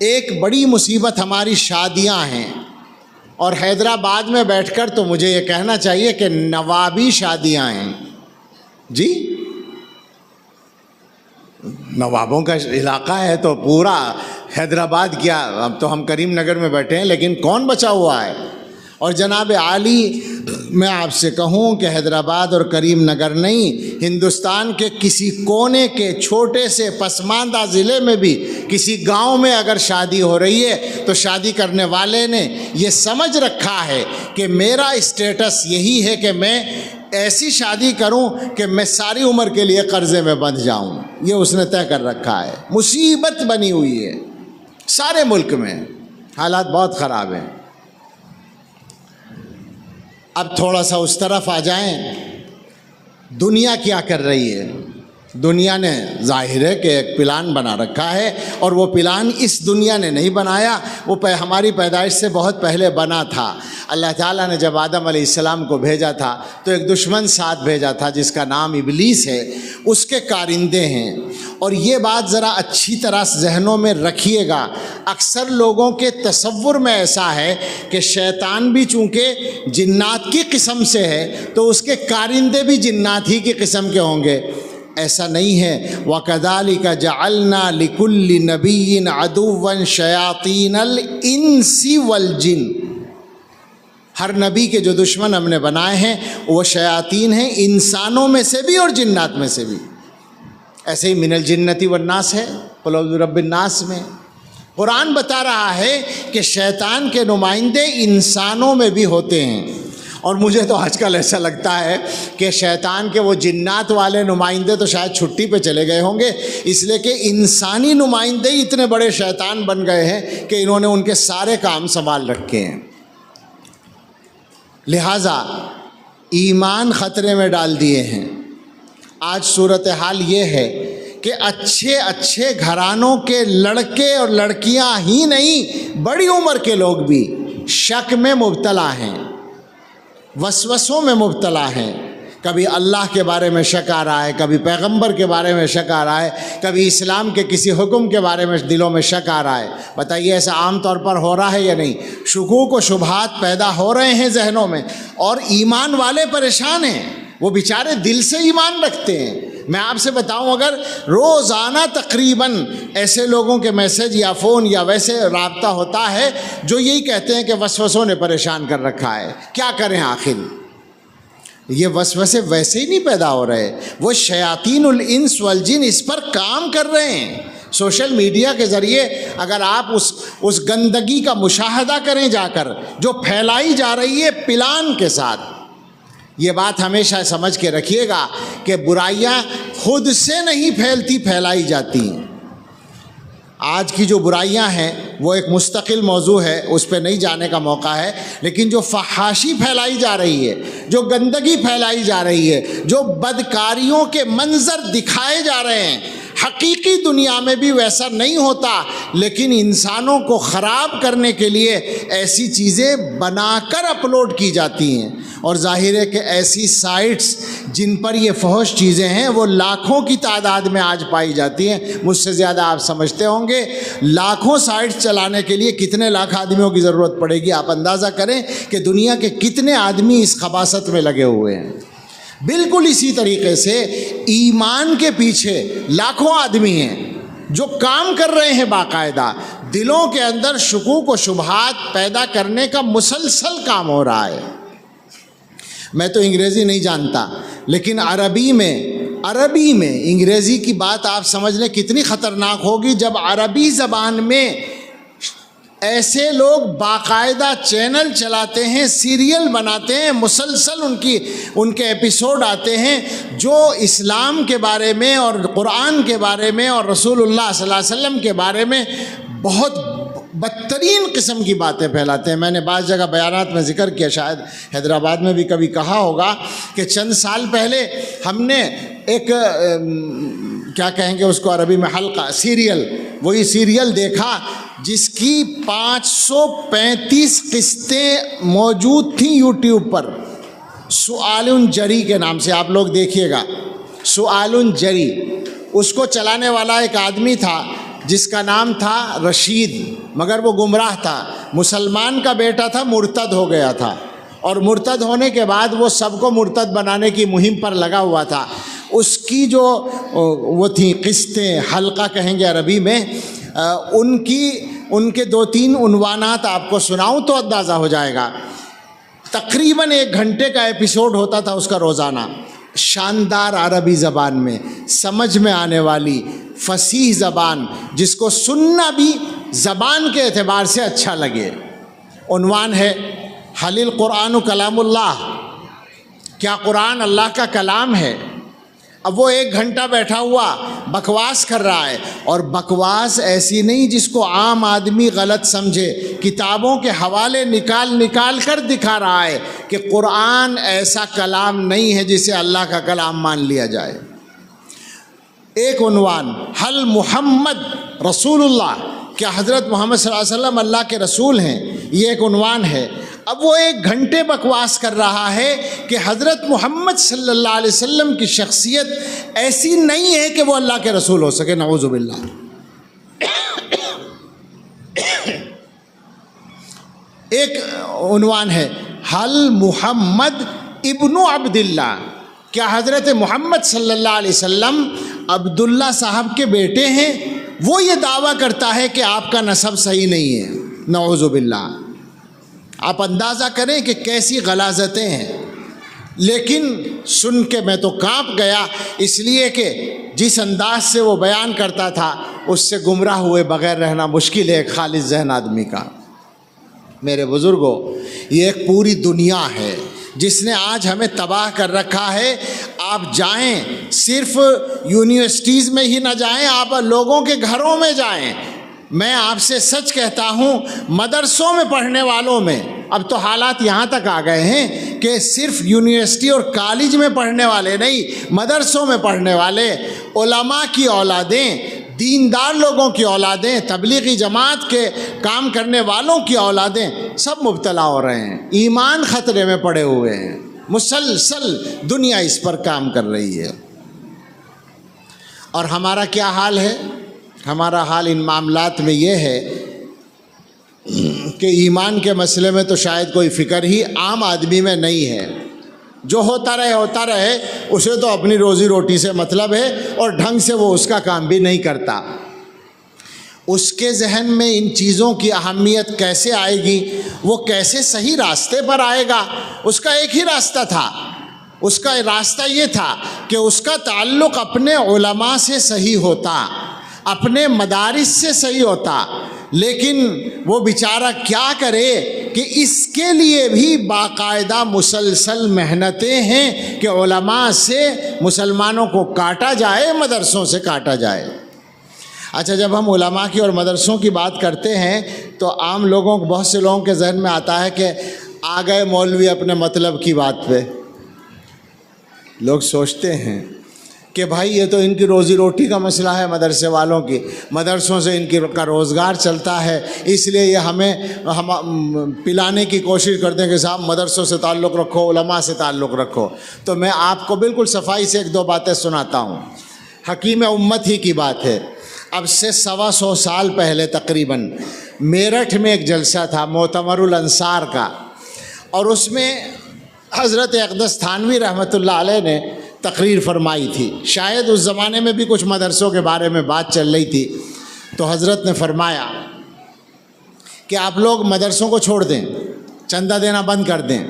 ایک بڑی مصیبت ہماری شادیاں ہیں، اور حیدرآباد میں بیٹھ کر تو مجھے یہ کہنا چاہیے کہ نوابی شادیاں ہیں جی، نوابوں کا علاقہ ہے تو پورا حیدرآباد کیا، اب تو ہم کریم نگر میں بیٹھے ہیں لیکن کون بچا ہوا ہے؟ اور جناب عالی، میں آپ سے کہوں کہ حیدرآباد اور کریم نگر نہیں، ہندوستان کے کسی کونے کے چھوٹے سے پسماندہ ضلع میں بھی کسی گاؤں میں اگر شادی ہو رہی ہے تو شادی کرنے والے نے یہ سمجھ رکھا ہے کہ میرا اسٹیٹس یہی ہے کہ میں ایسی شادی کروں کہ میں ساری عمر کے لیے قرضے میں بندھ جاؤں، یہ اس نے طے کر رکھا ہے۔ مصیبت بنی ہوئی ہے سارے ملک میں، حالات بہت خراب ہیں۔ اب تھوڑا سا اس طرف آ جائیں، دنیا کیا کر رہی ہے؟ دنیا نے ظاہر ہے کہ ایک پلان بنا رکھا ہے، اور وہ پلان اس دنیا نے نہیں بنایا، وہ ہماری پیدائش سے بہت پہلے بنا تھا۔ اللہ تعالیٰ نے جب آدم علیہ السلام کو بھیجا تھا تو ایک دشمن ساتھ بھیجا تھا جس کا نام ابلیس ہے، اس کے کارندے ہیں۔ اور یہ بات ذرا اچھی طرح ذہنوں میں رکھیے گا، اکثر لوگوں کے تصور میں ایسا ہے کہ شیطان بھی چونکہ جنات کی قسم سے ہے تو اس کے کارندے بھی جنات ہی کی قسم کے ہوں گے۔ ایسا نہیں ہے۔ وَكَذَلِكَ جَعَلْنَا لِكُلِّ نَبِيٍّ عَدُوًّا شَيَاطِينَ الْإِنسِ وَالْجِنِّ، ہر نبی کے جو دشمن ہم نے بنائے ہیں وہ شیاطین ہیں، انسانوں میں سے بھی اور جنات میں سے بھی۔ ایسے ہی من الجنتی والناس ہے، قل اعوذ برب الناس میں قرآن بتا رہا ہے کہ شیطان کے نمائندے انسانوں میں بھی ہوتے ہیں۔ اور مجھے تو آج کل ایسا لگتا ہے کہ شیطان کے وہ جنات والے نمائندے تو شاید چھٹی پہ چلے گئے ہوں گے، اس لیے کہ انسانی نمائندے ہی اتنے بڑے شیطان بن گئے ہیں کہ انہوں نے ان کے سارے کام سنبھال رکھے ہیں۔ لہٰذا ایمان خطرے میں ڈال دیے ہیں۔ آج صورتحال یہ ہے کہ اچھے اچھے گھرانوں کے لڑکے اور لڑکیاں ہی نہیں، بڑی عمر کے لوگ بھی شک میں مبتلا ہیں، وسوسوں میں مبتلا ہیں۔ کبھی اللہ کے بارے میں شک آ رہا ہے، کبھی پیغمبر کے بارے میں شک آ رہا ہے، کبھی اسلام کے کسی حکم کے بارے میں دلوں میں شک آ رہا ہے۔ بتائیے ایسا عام طور پر ہو رہا ہے یا نہیں؟ شکوک و شبہات پیدا ہو رہے ہیں ذہنوں میں، اور ایمان والے پریشان ہیں، وہ بیچارے دل سے ایمان رکھتے ہیں۔ میں آپ سے بتاؤں، اگر روزانہ تقریباً ایسے لوگوں کے میسج یا فون یا ویسے رابطہ ہوتا ہے جو یہی کہتے ہیں کہ وسوسوں نے پریشان کر رکھا ہے، کیا کریں آخر؟ یہ وسوسے ویسے ہی نہیں پیدا ہو رہے، وہ شیاطین الانس والجن اس پر کام کر رہے ہیں۔ سوشل میڈیا کے ذریعے اگر آپ اس گندگی کا مشاہدہ کریں جا کر جو پھیلائی جا رہی ہے پلان کے ساتھ، یہ بات ہمیشہ سمجھ کے رکھیے گا کہ برائیاں خود سے نہیں پھیلتی، پھیلائی جاتی ہیں۔ آج کی جو برائیاں ہیں وہ ایک مستقل موضوع ہے، اس پہ نہیں جانے کا موقع ہے، لیکن جو فحاشی پھیلائی جا رہی ہے، جو گندگی پھیلائی جا رہی ہے، جو بدکاریوں کے منظر دکھائے جا رہے ہیں، حقیقی دنیا میں بھی ویسا نہیں ہوتا، لیکن انسانوں کو خراب کرنے کے لیے ایسی چیزیں بنا کر اپلوڈ کی جاتی ہیں۔ اور ظاہر ہے کہ ایسی سائٹس جن پر یہ فحش چیزیں ہیں وہ لاکھوں کی تعداد میں آج پائی جاتی ہیں، مجھ سے زیادہ آپ سمجھتے ہوں گے۔ لاکھوں سائٹس چلانے کے لیے کتنے لاکھ آدمیوں کی ضرورت پڑے گی؟ آپ اندازہ کریں کہ دنیا کے کتنے آدمی اس خباثت میں لگے ہوئے ہیں۔ بالکل اسی طریقے سے ایمان کے پیچھے لاکھوں آدمی ہیں جو کام کر رہے ہیں، باقاعدہ دلوں کے اندر شکوک و شبہات پیدا کرنے کا مسلسل کام ہو رہا ہے۔ میں تو انگریزی نہیں جانتا، لیکن عربی میں انگریزی کی بات آپ سمجھ لیں کتنی خطرناک ہوگی جب عربی زبان میں ایسے لوگ باقاعدہ چینل چلاتے ہیں، سیریل بناتے ہیں، مسلسل ان کے ایپیسوڈ آتے ہیں جو اسلام کے بارے میں اور قرآن کے بارے میں اور رسول اللہ صلی اللہ علیہ وسلم کے بارے میں بہت بدترین قسم کی باتیں پھیلاتے ہیں۔ میں نے بعض جگہ بیانات میں ذکر کیا، شاید حیدرآباد میں بھی کبھی کہا ہوگا کہ چند سال پہلے ہم نے ایک کیا کہیں گے اس کو عربی میں، حلقہ سیریل، وہی سیریل دیکھا جس کی 535 قسطیں موجود تھیں یوٹیوب پر۔ سؤال جری کے نام سے، آپ لوگ دیکھیے گا، سؤال جری، اس کو چلانے والا ایک آدمی تھا جس کا نام تھا رشید، مگر وہ گمراہ تھا، مسلمان کا بیٹا تھا، مرتد ہو گیا تھا، اور مرتد ہونے کے بعد وہ سب کو مرتد بنانے کی مہم پر لگا ہوا تھا۔ اس کی جو وہ تھیں قسطیں، حلقہ کہیں گے عربی میں، ان کے 2-3 عنوانات آپ کو سناؤں تو اندازہ ہو جائے گا۔ تقریباً 1 گھنٹے کا ایپیسوڈ ہوتا تھا اس کا روزانہ، شاندار عربی زبان میں، سمجھ میں آنے والی فصیح زبان، جس کو سننا بھی زبان کے اعتبار سے اچھا لگے۔ عنوان ہے حل القرآن کلام اللہ، کیا قرآن اللہ کا کلام ہے؟ اب وہ 1 گھنٹہ بیٹھا ہوا بکواس کر رہا ہے، اور بکواس ایسی نہیں جس کو عام آدمی غلط سمجھے، کتابوں کے حوالے نکال کر دکھا رہا ہے کہ قرآن ایسا کلام نہیں ہے جسے اللہ کا کلام مان لیا جائے۔ ایک عنوان، حل محمد رسول اللہ، کیا حضرت محمد صلی اللہ علیہ وسلم اللہ کے رسول ہیں؟ یہ ایک عنوان ہے۔ اب وہ 1 گھنٹے بکواس کر رہا ہے کہ حضرت محمد صلی اللہ علیہ وسلم کی شخصیت ایسی نہیں ہے کہ وہ اللہ کے رسول ہو سکے، نعوذ باللہ۔ ایک عنوان ہے حل محمد ابن عبداللہ، کیا حضرت محمد صلی اللہ علیہ وسلم عبداللہ صاحب کے بیٹے ہیں؟ وہ یہ دعویٰ کرتا ہے کہ آپ کا نسب صحیح نہیں ہے، نعوذ باللہ۔ آپ اندازہ کریں کہ کیسی غلاظتیں ہیں، لیکن سن کے میں تو کانپ گیا، اس لیے کہ جس انداز سے وہ بیان کرتا تھا اس سے گمراہ ہوئے بغیر رہنا مشکل ہے ایک خالص ذہن آدمی کا۔ میرے بزرگوں، یہ ایک پوری دنیا ہے جس نے آج ہمیں تباہ کر رکھا ہے۔ آپ جائیں، صرف یونیورسٹیز میں ہی نہ جائیں، آپ لوگوں کے گھروں میں جائیں۔ میں آپ سے سچ کہتا ہوں، مدرسوں میں پڑھنے والوں میں اب تو حالات یہاں تک آ گئے ہیں کہ صرف یونیورسٹی اور کالج میں پڑھنے والے نہیں، مدرسوں میں پڑھنے والے علماء کی اولادیں، دیندار لوگوں کی اولادیں، تبلیغی جماعت کے کام کرنے والوں کی اولادیں سب مبتلا ہو رہے ہیں، ایمان خطرے میں پڑے ہوئے ہیں، مسلسل دنیا اس پر کام کر رہی ہے۔ اور ہمارا کیا حال ہے؟ ہمارا حال ان معاملات میں یہ ہے کہ ایمان کے مسئلے میں تو شاید کوئی فکر ہی عام آدمی میں نہیں ہے۔ جو ہوتا رہے اسے تو اپنی روزی روٹی سے مطلب ہے، اور ڈھنگ سے وہ اس کا کام بھی نہیں کرتا۔ اس کے ذہن میں ان چیزوں کی اہمیت کیسے آئے گی؟ وہ کیسے صحیح راستے پر آئے گا؟ اس کا ایک ہی راستہ تھا، اس کا راستہ یہ تھا کہ اس کا تعلق اپنے علماء سے صحیح ہوتا، اپنے مدارس سے صحیح ہوتا، لیکن وہ بیچارہ کیا کرے کہ اس کے لیے بھی باقاعدہ مسلسل محنتیں ہیں کہ علماء سے مسلمانوں کو کاٹا جائے، مدرسوں سے کاٹا جائے۔ اچھا، جب ہم علماء کی اور مدرسوں کی بات کرتے ہیں تو عام لوگوں کو، بہت سے لوگوں کے ذہن میں آتا ہے کہ آ گئے مولوی اپنے مطلب کی بات پہ۔ لوگ سوچتے ہیں کہ بھائی یہ تو ان کی روزی روٹی کا مسئلہ ہے، مدرسے والوں کی، مدرسوں سے ان کا روزگار چلتا ہے، اس لیے یہ ہم پلانے کی کوشش کرتے ہیں کہ صاحب مدرسوں سے تعلق رکھو، علماء سے تعلق رکھو۔ تو میں آپ کو بالکل صفائی سے 1-2 باتیں سناتا ہوں۔ حکیم امت ہی کی بات ہے، اب سے 125 سال پہلے تقریباً میرٹھ میں ایک جلسہ تھا معتمر الانصار کا، اور اس میں حضرت اقدس تھانوی رحمۃ اللہ علیہ نے تقریر فرمائی تھی۔ شاید اس زمانے میں بھی کچھ مدرسوں کے بارے میں بات چل رہی تھی، تو حضرت نے فرمایا کہ آپ لوگ مدرسوں کو چھوڑ دیں، چندہ دینا بند کر دیں،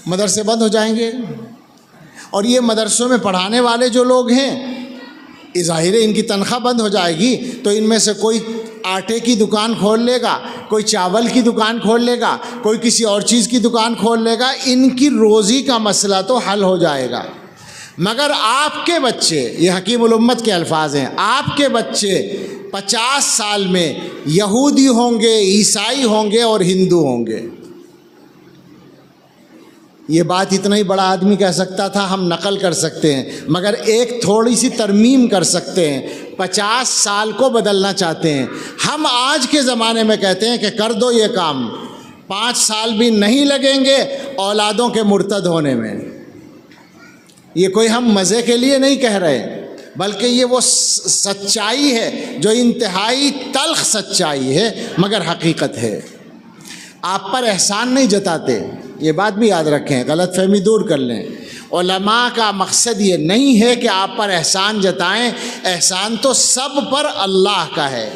مدرسے بند ہو جائیں گے، اور یہ مدرسوں میں پڑھانے والے جو لوگ ہیں، ظاہر ہے ان کی تنخواہ بند ہو جائے گی، تو ان میں سے کوئی آٹے کی دکان کھول لے گا، کوئی چاول کی دکان کھول لے گا، کوئی کسی اور چیز کی دکان کھول لے گا، ان کی روزی کا مسئلہ تو حل ہو جائے گا۔ مگر آپ کے بچے، یہ حکیم الامت کے الفاظ ہیں، آپ کے بچے 50 سال میں یہودی ہوں گے، عیسائی ہوں گے اور ہندو ہوں گے۔ یہ بات اتنا ہی بڑا آدمی کہہ سکتا تھا، ہم نقل کر سکتے ہیں، مگر ایک تھوڑی سی ترمیم کر سکتے ہیں۔ 50 سال کو بدلنا چاہتے ہیں، ہم آج کے زمانے میں کہتے ہیں کہ کر دو یہ کام، 5 سال بھی نہیں لگیں گے اولادوں کے مرتد ہونے میں۔ یہ کوئی ہم مزے کے لیے نہیں کہہ رہے، بلکہ یہ وہ سچائی ہے جو انتہائی تلخ سچائی ہے مگر حقیقت ہے۔ آپ پر احسان نہیں جتاتے، یہ بات بھی یاد رکھیں، غلط فہمی دور کر لیں۔ علماء کا مقصد یہ نہیں ہے کہ آپ پر احسان جتائیں، احسان تو سب پر اللہ کا ہے،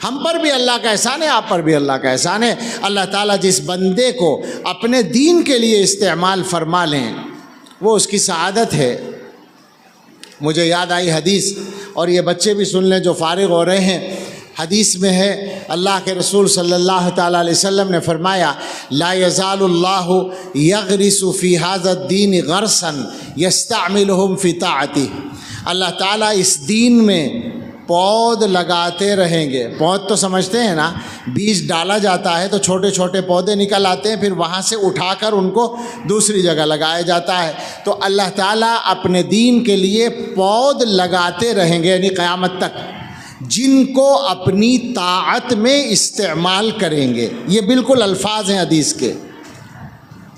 ہم پر بھی اللہ کا احسان ہے، آپ پر بھی اللہ کا احسان ہے۔ اللہ تعالیٰ جس بندے کو اپنے دین کے لیے استعمال فرما لیں وہ اس کی سعادت ہے۔ مجھے یاد آئی حدیث، اور یہ بچے بھی سن لیں جو فارغ ہو رہے ہیں۔ حدیث میں ہے اللہ کے رسول صلی اللہ تعالیٰ علیہ وسلم نے فرمایا لا یزال اللہ یغرس فی ھذا الدین غرسا یستعملہم فی طاعتہ، اللہ تعالیٰ اس دین میں پود لگاتے رہیں گے۔ پود تو سمجھتے ہیں نا، بیج ڈالا جاتا ہے تو چھوٹے چھوٹے پودے نکل آتے ہیں، پھر وہاں سے اٹھا کر ان کو دوسری جگہ لگایا جاتا ہے۔ تو اللہ تعالیٰ اپنے دین کے لیے پود لگاتے رہیں گے، یعنی قیامت تک، جن کو اپنی طاعت میں استعمال کریں گے۔ یہ بالکل الفاظ ہیں حدیث کے۔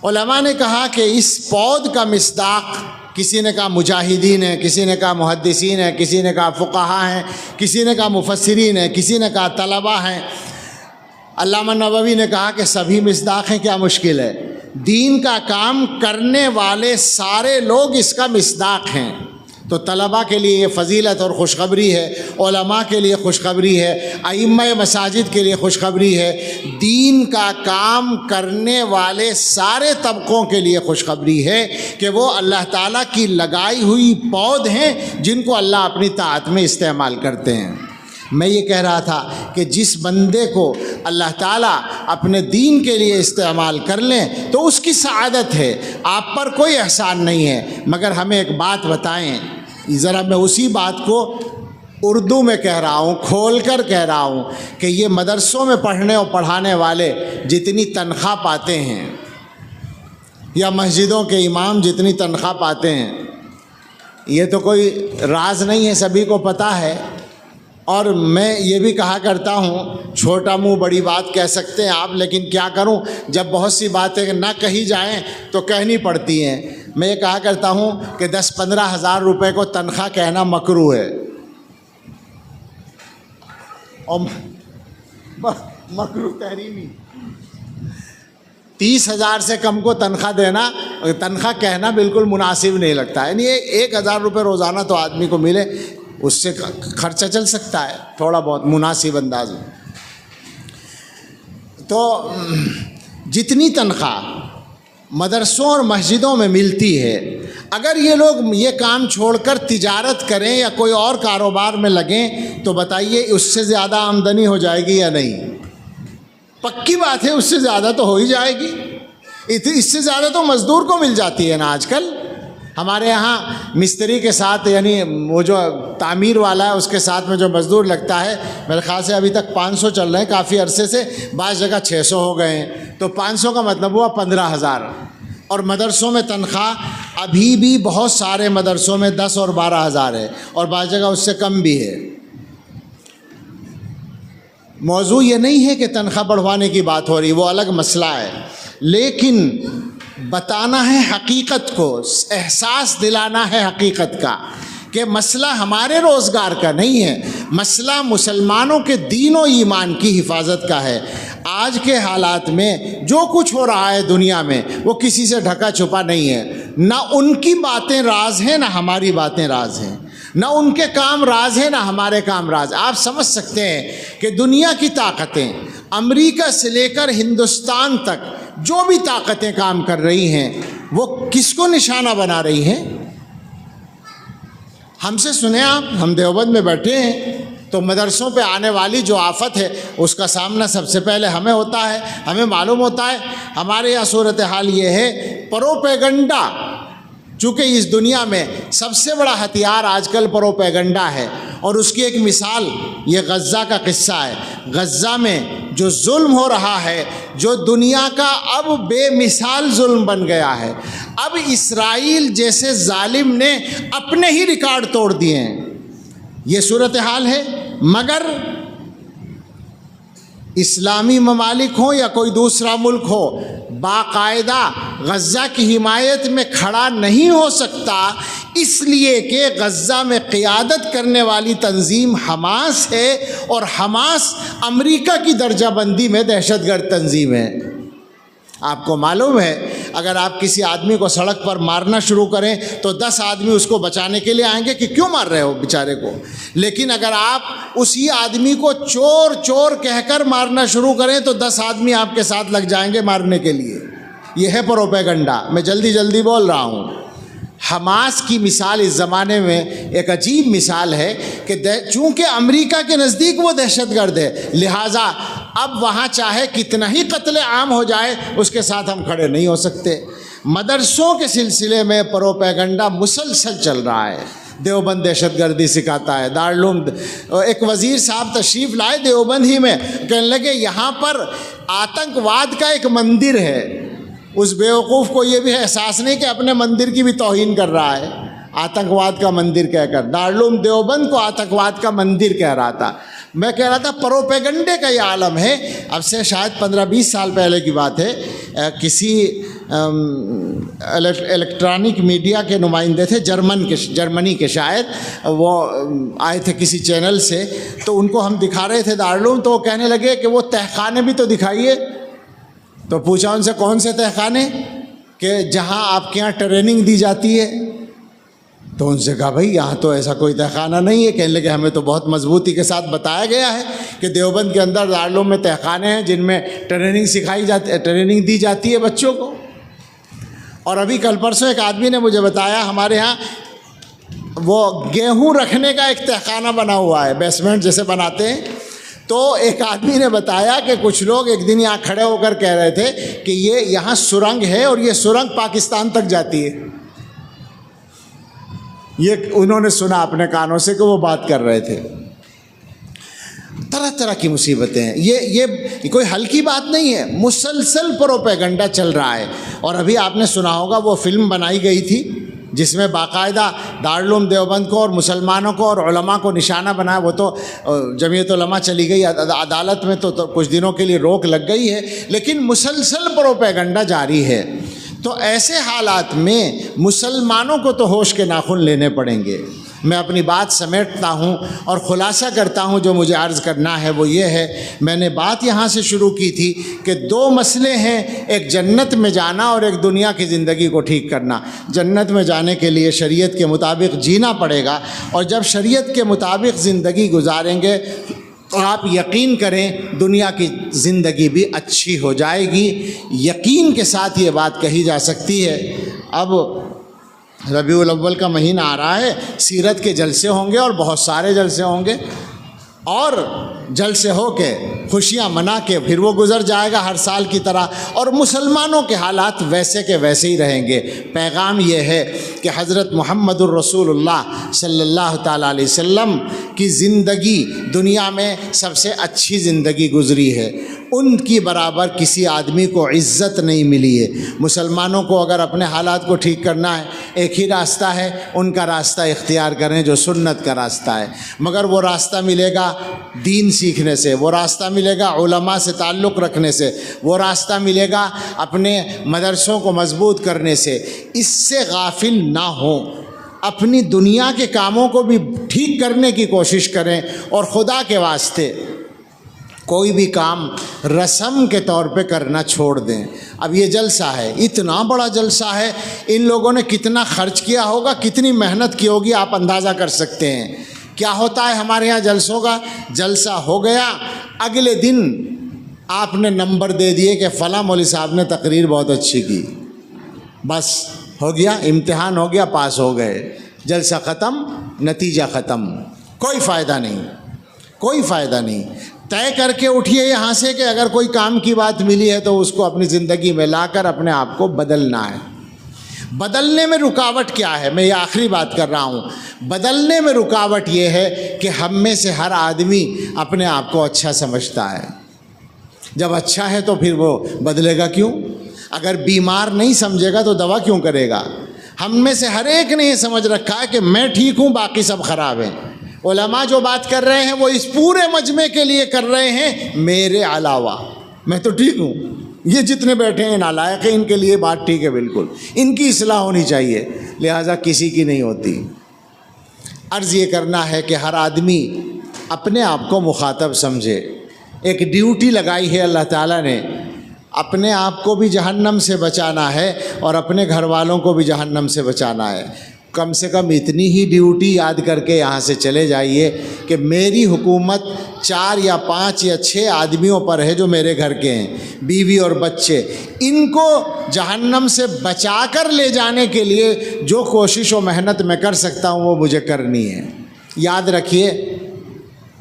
علماء نے کہا کہ اس پود کا مصداق، کسی نے کہا مجاہدین ہیں، کسی نے کہا محدثین ہیں، کسی نے کہا فقہاء ہیں، کسی نے کہا مفسرین ہیں، کسی نے کہا طلباء ہیں۔ علامہ نووی نے کہا کہ سبھی مصداق ہیں، کیا مشکل ہے؟ دین کا کام کرنے والے سارے لوگ اس کا مصداق ہیں۔ تو طلباء کے لیے یہ فضیلت اور خوشخبری ہے، علماء کے لیے خوشخبری ہے، ائمہ مساجد کے لیے خوشخبری ہے، دین کا کام کرنے والے سارے طبقوں کے لیے خوشخبری ہے کہ وہ اللہ تعالیٰ کی لگائی ہوئی پود ہیں جن کو اللہ اپنی طاعت میں استعمال کرتے ہیں۔ میں یہ کہہ رہا تھا کہ جس بندے کو اللہ تعالیٰ اپنے دین کے لیے استعمال کر لیں تو اس کی سعادت ہے، آپ پر کوئی احسان نہیں ہے۔ مگر ہمیں ایک بات بتائیں، ذرا میں اسی بات کو اردو میں کہہ رہا ہوں، کھول کر کہہ رہا ہوں کہ یہ مدرسوں میں پڑھنے اور پڑھانے والے جتنی تنخواہ پاتے ہیں، یا مسجدوں کے امام جتنی تنخواہ پاتے ہیں، یہ تو کوئی راز نہیں ہے، سبھی کو پتہ ہے۔ اور میں یہ بھی کہا کرتا ہوں، چھوٹا منہ بڑی بات کہہ سکتے ہیں آپ، لیکن کیا کروں، جب بہت سی باتیں نہ کہی جائیں تو کہنی پڑتی ہیں۔ میں یہ کہا کرتا ہوں کہ 10-15 ہزار روپے کو تنخواہ کہنا مکروہ ہے، اور مکروہ تحریمی۔ 30,000 سے کم کو تنخواہ دینا، تنخواہ کہنا بالکل مناسب نہیں لگتا ہے۔ یعنی 1,000 روپے روزانہ تو آدمی کو ملے، اس سے خرچہ چل سکتا ہے تھوڑا بہت مناسب انداز میں۔ تو جتنی تنخواہ مدرسوں اور مسجدوں میں ملتی ہے، اگر یہ لوگ یہ کام چھوڑ کر تجارت کریں یا کوئی اور کاروبار میں لگیں تو بتائیے اس سے زیادہ آمدنی ہو جائے گی یا نہیں؟ پکی بات ہے، اس سے زیادہ تو ہو ہی جائے گی۔ اس سے زیادہ تو مزدور کو مل جاتی ہے نا آج کل۔ ہمارے یہاں مستری کے ساتھ، یعنی وہ جو تعمیر والا ہے اس کے ساتھ میں جو مزدور لگتا ہے، میرے خیال سے ابھی تک 500 چل رہے ہیں کافی عرصے سے، بعض جگہ 600 ہو گئے ہیں، تو 500 کا مطلب ہوا 15,000۔ اور مدرسوں میں تنخواہ ابھی بھی بہت سارے مدرسوں میں 10 اور 12,000 ہے، اور بعض جگہ اس سے کم بھی ہے۔ موضوع یہ نہیں ہے کہ تنخواہ بڑھوانے کی بات ہو رہی، وہ الگ مسئلہ ہے، لیکن بتانا ہے حقیقت کو، احساس دلانا ہے حقیقت کا کہ مسئلہ ہمارے روزگار کا نہیں ہے، مسئلہ مسلمانوں کے دین و ایمان کی حفاظت کا ہے۔ آج کے حالات میں جو کچھ ہو رہا ہے دنیا میں وہ کسی سے ڈھکا چھپا نہیں ہے، نہ ان کی باتیں راز ہیں نہ ہماری باتیں راز ہیں، نہ ان کے کام راز ہیں نہ ہمارے کام راز۔ آپ سمجھ سکتے ہیں کہ دنیا کی طاقتیں، امریکہ سے لے کر ہندوستان تک جو بھی طاقتیں کام کر رہی ہیں وہ کس کو نشانہ بنا رہی ہیں؟ ہم سے سنیں آپ، ہم دیوبند میں بیٹھے ہیں تو مدرسوں پہ آنے والی جو آفت ہے اس کا سامنا سب سے پہلے ہمیں ہوتا ہے۔ ہمیں معلوم ہوتا ہے ہمارے یہاں صورتحال یہ ہے، پروپیگنڈا، چونکہ اس دنیا میں سب سے بڑا ہتھیار آج کل پروپیگنڈا ہے، اور اس کی ایک مثال یہ غزہ کا قصہ ہے۔ غزہ میں جو ظلم ہو رہا ہے، جو دنیا کا اب بے مثال ظلم بن گیا ہے، اب اسرائیل جیسے ظالم نے اپنے ہی ریکارڈ توڑ دیے ہیں، یہ صورتحال ہے۔ مگر اسلامی ممالک ہوں یا کوئی دوسرا ملک ہو، باقاعدہ غزہ کی حمایت میں کھڑا نہیں ہو سکتا، اس لیے کہ غزہ میں قیادت کرنے والی تنظیم حماس ہے، اور حماس امریکہ کی درجہ بندی میں دہشت گرد تنظیم ہے۔ آپ کو معلوم ہے اگر آپ کسی آدمی کو سڑک پر مارنا شروع کریں تو 10 آدمی اس کو بچانے کے لیے آئیں گے کہ کیوں مار رہے ہو بیچارے کو، لیکن اگر آپ اسی آدمی کو چور چور کہہ کر مارنا شروع کریں تو 10 آدمی آپ کے ساتھ لگ جائیں گے مارنے کے لیے۔ یہ ہے پروپیگنڈا۔ میں جلدی بول رہا ہوں۔ حماس کی مثال اس زمانے میں ایک عجیب مثال ہے کہ چونکہ امریکہ کے نزدیک وہ دہشت گرد ہے، لہٰذا اب وہاں چاہے کتنا ہی قتل عام ہو جائے اس کے ساتھ ہم کھڑے نہیں ہو سکتے۔ مدرسوں کے سلسلے میں پروپیگنڈا مسلسل چل رہا ہے۔ دیوبند دہشت گردی سکھاتا ہے، دارالعلوم ایک وزیر صاحب تشریف لائے دیوبند ہی میں، کہنے لگے یہاں پر آتنک واد کا ایک مندر ہے۔ اس بیوقوف کو یہ بھی احساس نہیں کہ اپنے مندر کی بھی توہین کر رہا ہے، آتنک واد کا مندر کہہ کر دارالعلوم دیوبند کو آتنک واد کا مندر کہہ رہا تھا۔ میں کہہ رہا تھا پروپیگنڈے کا یہ عالم ہے۔ اب سے شاید 15-20 سال پہلے کی بات ہے، کسی الیکٹرانک میڈیا کے نمائندے تھے جرمنی کے شاید، وہ آئے تھے کسی چینل سے، تو ان کو ہم دکھا رہے تھے دارالعلوم، تو وہ کہنے لگے کہ وہ تہخانے بھی تو دکھائیے۔ تو پوچھا ان سے کون سے تہخانے، کہ جہاں آپ کے یہاں ٹریننگ دی جاتی ہے؟ تو ان سے کہا بھائی یہاں تو ایسا کوئی تہخانہ نہیں ہے۔ کہنے لگے ہمیں تو بہت مضبوطی کے ساتھ بتایا گیا ہے کہ دیوبند کے اندر دارالعلوم میں تہخانے ہیں جن میں ٹریننگ دی جاتی ہے بچوں کو۔ اور ابھی کل پرسوں ایک آدمی نے مجھے بتایا ہمارے ہاں وہ گیہوں رکھنے کا ایک تہخانہ بنا ہوا ہے، بیسمنٹ جیسے بناتے ہیں۔ تو ایک آدمی نے بتایا کہ کچھ لوگ ایک دن یہاں کھڑے ہو کر کہہ رہے تھے کہ یہ یہاں سرنگ ہے اور یہ سرنگ پاکستان تک جاتی ہے۔ یہ انہوں نے سنا اپنے کانوں سے کہ وہ بات کر رہے تھے۔ طرح طرح کی مصیبتیں ہیں، یہ کوئی حل کی بات نہیں ہے، مسلسل پروپیگنڈا چل رہا ہے۔ اور ابھی آپ نے سنا ہوگا وہ فلم بنائی گئی تھی جس میں باقاعدہ دارالعلوم دیوبند کو اور مسلمانوں کو اور علماء کو نشانہ بنایا۔ وہ تو جمعیت علماء چلی گئی عدالت میں، تو کچھ دنوں کے لیے روک لگ گئی ہے، لیکن مسلسل پروپیگنڈا جاری ہے۔ تو ایسے حالات میں مسلمانوں کو تو ہوش کے ناخن لینے پڑیں گے۔ میں اپنی بات سمیٹتا ہوں اور خلاصہ کرتا ہوں، جو مجھے عرض کرنا ہے وہ یہ ہے، میں نے بات یہاں سے شروع کی تھی کہ 2 مسئلے ہیں، ایک جنت میں جانا اور ایک دنیا کی زندگی کو ٹھیک کرنا۔ جنت میں جانے کے لیے شریعت کے مطابق جینا پڑے گا، اور جب شریعت کے مطابق زندگی گزاریں گے تو آپ یقین کریں دنیا کی زندگی بھی اچھی ہو جائے گی۔ یقین کے ساتھ یہ بات کہی جا سکتی ہے۔ اب ربیع الاول کا مہینہ آ رہا ہے، سیرت کے جلسے ہوں گے اور بہت سارے جلسے ہوں گے، اور جلسے ہو کے خوشیاں منا کے پھر وہ گزر جائے گا ہر سال کی طرح، اور مسلمانوں کے حالات ویسے کے ویسے ہی رہیں گے۔ پیغام یہ ہے کہ حضرت محمد الرسول اللہ صلی اللہ تعالیٰ علیہ وسلم کی زندگی دنیا میں سب سے اچھی زندگی گزری ہے، ان کی برابر کسی آدمی کو عزت نہیں ملی ہے۔ مسلمانوں کو اگر اپنے حالات کو ٹھیک کرنا ہے، ایک ہی راستہ ہے، ان کا راستہ اختیار کریں جو سنت کا راستہ ہے، مگر وہ راستہ ملے گا دین سیکھنے سے، وہ راستہ ملے گا علماء سے تعلق رکھنے سے، وہ راستہ ملے گا اپنے مدرسوں کو مضبوط کرنے سے۔ اس سے غافل نہ ہوں، اپنی دنیا کے کاموں کو بھی ٹھیک کرنے کی کوشش کریں، اور خدا کے واسطے کوئی بھی کام رسم کے طور پہ کرنا چھوڑ دیں۔ اب یہ جلسہ ہے، اتنا بڑا جلسہ ہے، ان لوگوں نے کتنا خرچ کیا ہوگا، کتنی محنت کی ہوگی، آپ اندازہ کر سکتے ہیں۔ کیا ہوتا ہے ہمارے یہاں جلسوں کا؟ جلسہ ہو گیا، اگلے دن آپ نے نمبر دے دیے کہ فلاں مولوی صاحب نے تقریر بہت اچھی کی، بس ہو گیا، امتحان ہو گیا، پاس ہو گئے، جلسہ ختم، نتیجہ ختم، کوئی فائدہ نہیں، کوئی فائدہ نہیں۔ طے کر کے اٹھیے یہاں سے کہ اگر کوئی کام کی بات ملی ہے تو اس کو اپنی زندگی میں لا کر اپنے آپ کو بدلنا ہے۔ بدلنے میں رکاوٹ کیا ہے؟ میں یہ آخری بات کر رہا ہوں۔ بدلنے میں رکاوٹ یہ ہے کہ ہم میں سے ہر آدمی اپنے آپ کو اچھا سمجھتا ہے۔ جب اچھا ہے تو پھر وہ بدلے گا کیوں؟ اگر بیمار نہیں سمجھے گا تو دوا کیوں کرے گا؟ ہم میں سے ہر ایک نے یہ سمجھ رکھا ہے کہ میں ٹھیک ہوں، باقی سب خراب ہیں۔ علماء جو بات کر رہے ہیں وہ اس پورے مجمع کے لیے کر رہے ہیں، میرے علاوہ میں تو ٹھیک ہوں، یہ جتنے بیٹھے ہیں نالائق ہیں، ان کے لیے بات ٹھیک ہے، بالکل ان کی اصلاح ہونی چاہیے، لہٰذا کسی کی نہیں ہوتی۔ عرض یہ کرنا ہے کہ ہر آدمی اپنے آپ کو مخاطب سمجھے۔ ایک ڈیوٹی لگائی ہے اللہ تعالیٰ نے، اپنے آپ کو بھی جہنم سے بچانا ہے اور اپنے گھر والوں کو بھی جہنم سے بچانا ہے۔ کم سے کم اتنی ہی ڈیوٹی یاد کر کے یہاں سے چلے جائیے کہ میری حکومت 4 یا 5 یا 6 آدمیوں پر ہے جو میرے گھر کے ہیں، بیوی اور بچے، ان کو جہنم سے بچا کر لے جانے کے لیے جو کوشش و محنت میں کر سکتا ہوں وہ مجھے کرنی ہے۔ یاد رکھیے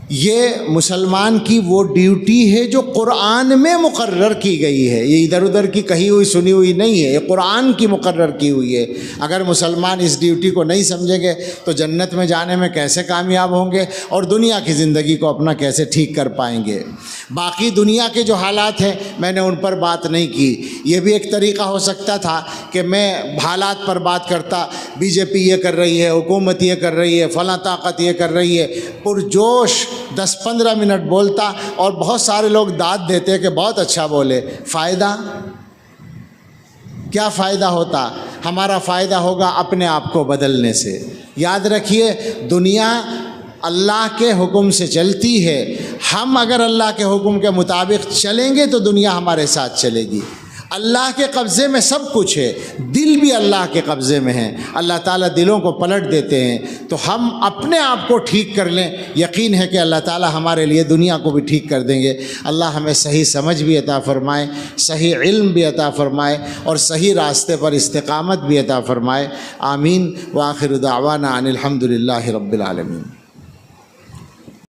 یہ مسلمان کی وہ ڈیوٹی ہے جو قرآن میں مقرر کی گئی ہے، یہ ادھر ادھر کی کہی ہوئی سنی ہوئی نہیں ہے، یہ قرآن کی مقرر کی ہوئی ہے۔ اگر مسلمان اس ڈیوٹی کو نہیں سمجھیں گے تو جنت میں جانے میں کیسے کامیاب ہوں گے اور دنیا کی زندگی کو اپنا کیسے ٹھیک کر پائیں گے۔ باقی دنیا کے جو حالات ہیں میں نے ان پر بات نہیں کی، یہ بھی ایک طریقہ ہو سکتا تھا کہ میں حالات پر بات کرتا، بی جے پی یہ کر رہی ہے، حکومت یہ کر رہی ہے، فلاں طاقت یہ کر رہی ہے، پرجوش 10-15 منٹ بولتا اور بہت سارے لوگ داد دیتے کہ بہت اچھا بولے۔ فائدہ کیا فائدہ ہوتا؟ ہمارا فائدہ ہوگا اپنے آپ کو بدلنے سے۔ یاد رکھیے دنیا اللہ کے حکم سے چلتی ہے، ہم اگر اللہ کے حکم کے مطابق چلیں گے تو دنیا ہمارے ساتھ چلے گی۔ اللہ کے قبضے میں سب کچھ ہے، دل بھی اللہ کے قبضے میں ہے، اللہ تعالیٰ دلوں کو پلٹ دیتے ہیں، تو ہم اپنے آپ کو ٹھیک کر لیں، یقین ہے کہ اللہ تعالیٰ ہمارے لیے دنیا کو بھی ٹھیک کر دیں گے۔ اللہ ہمیں صحیح سمجھ بھی عطا فرمائے، صحیح علم بھی عطا فرمائے اور صحیح راستے پر استقامت بھی عطا فرمائے۔ آمین۔ وآخر دعوانا ان الحمد للہ رب العالمین۔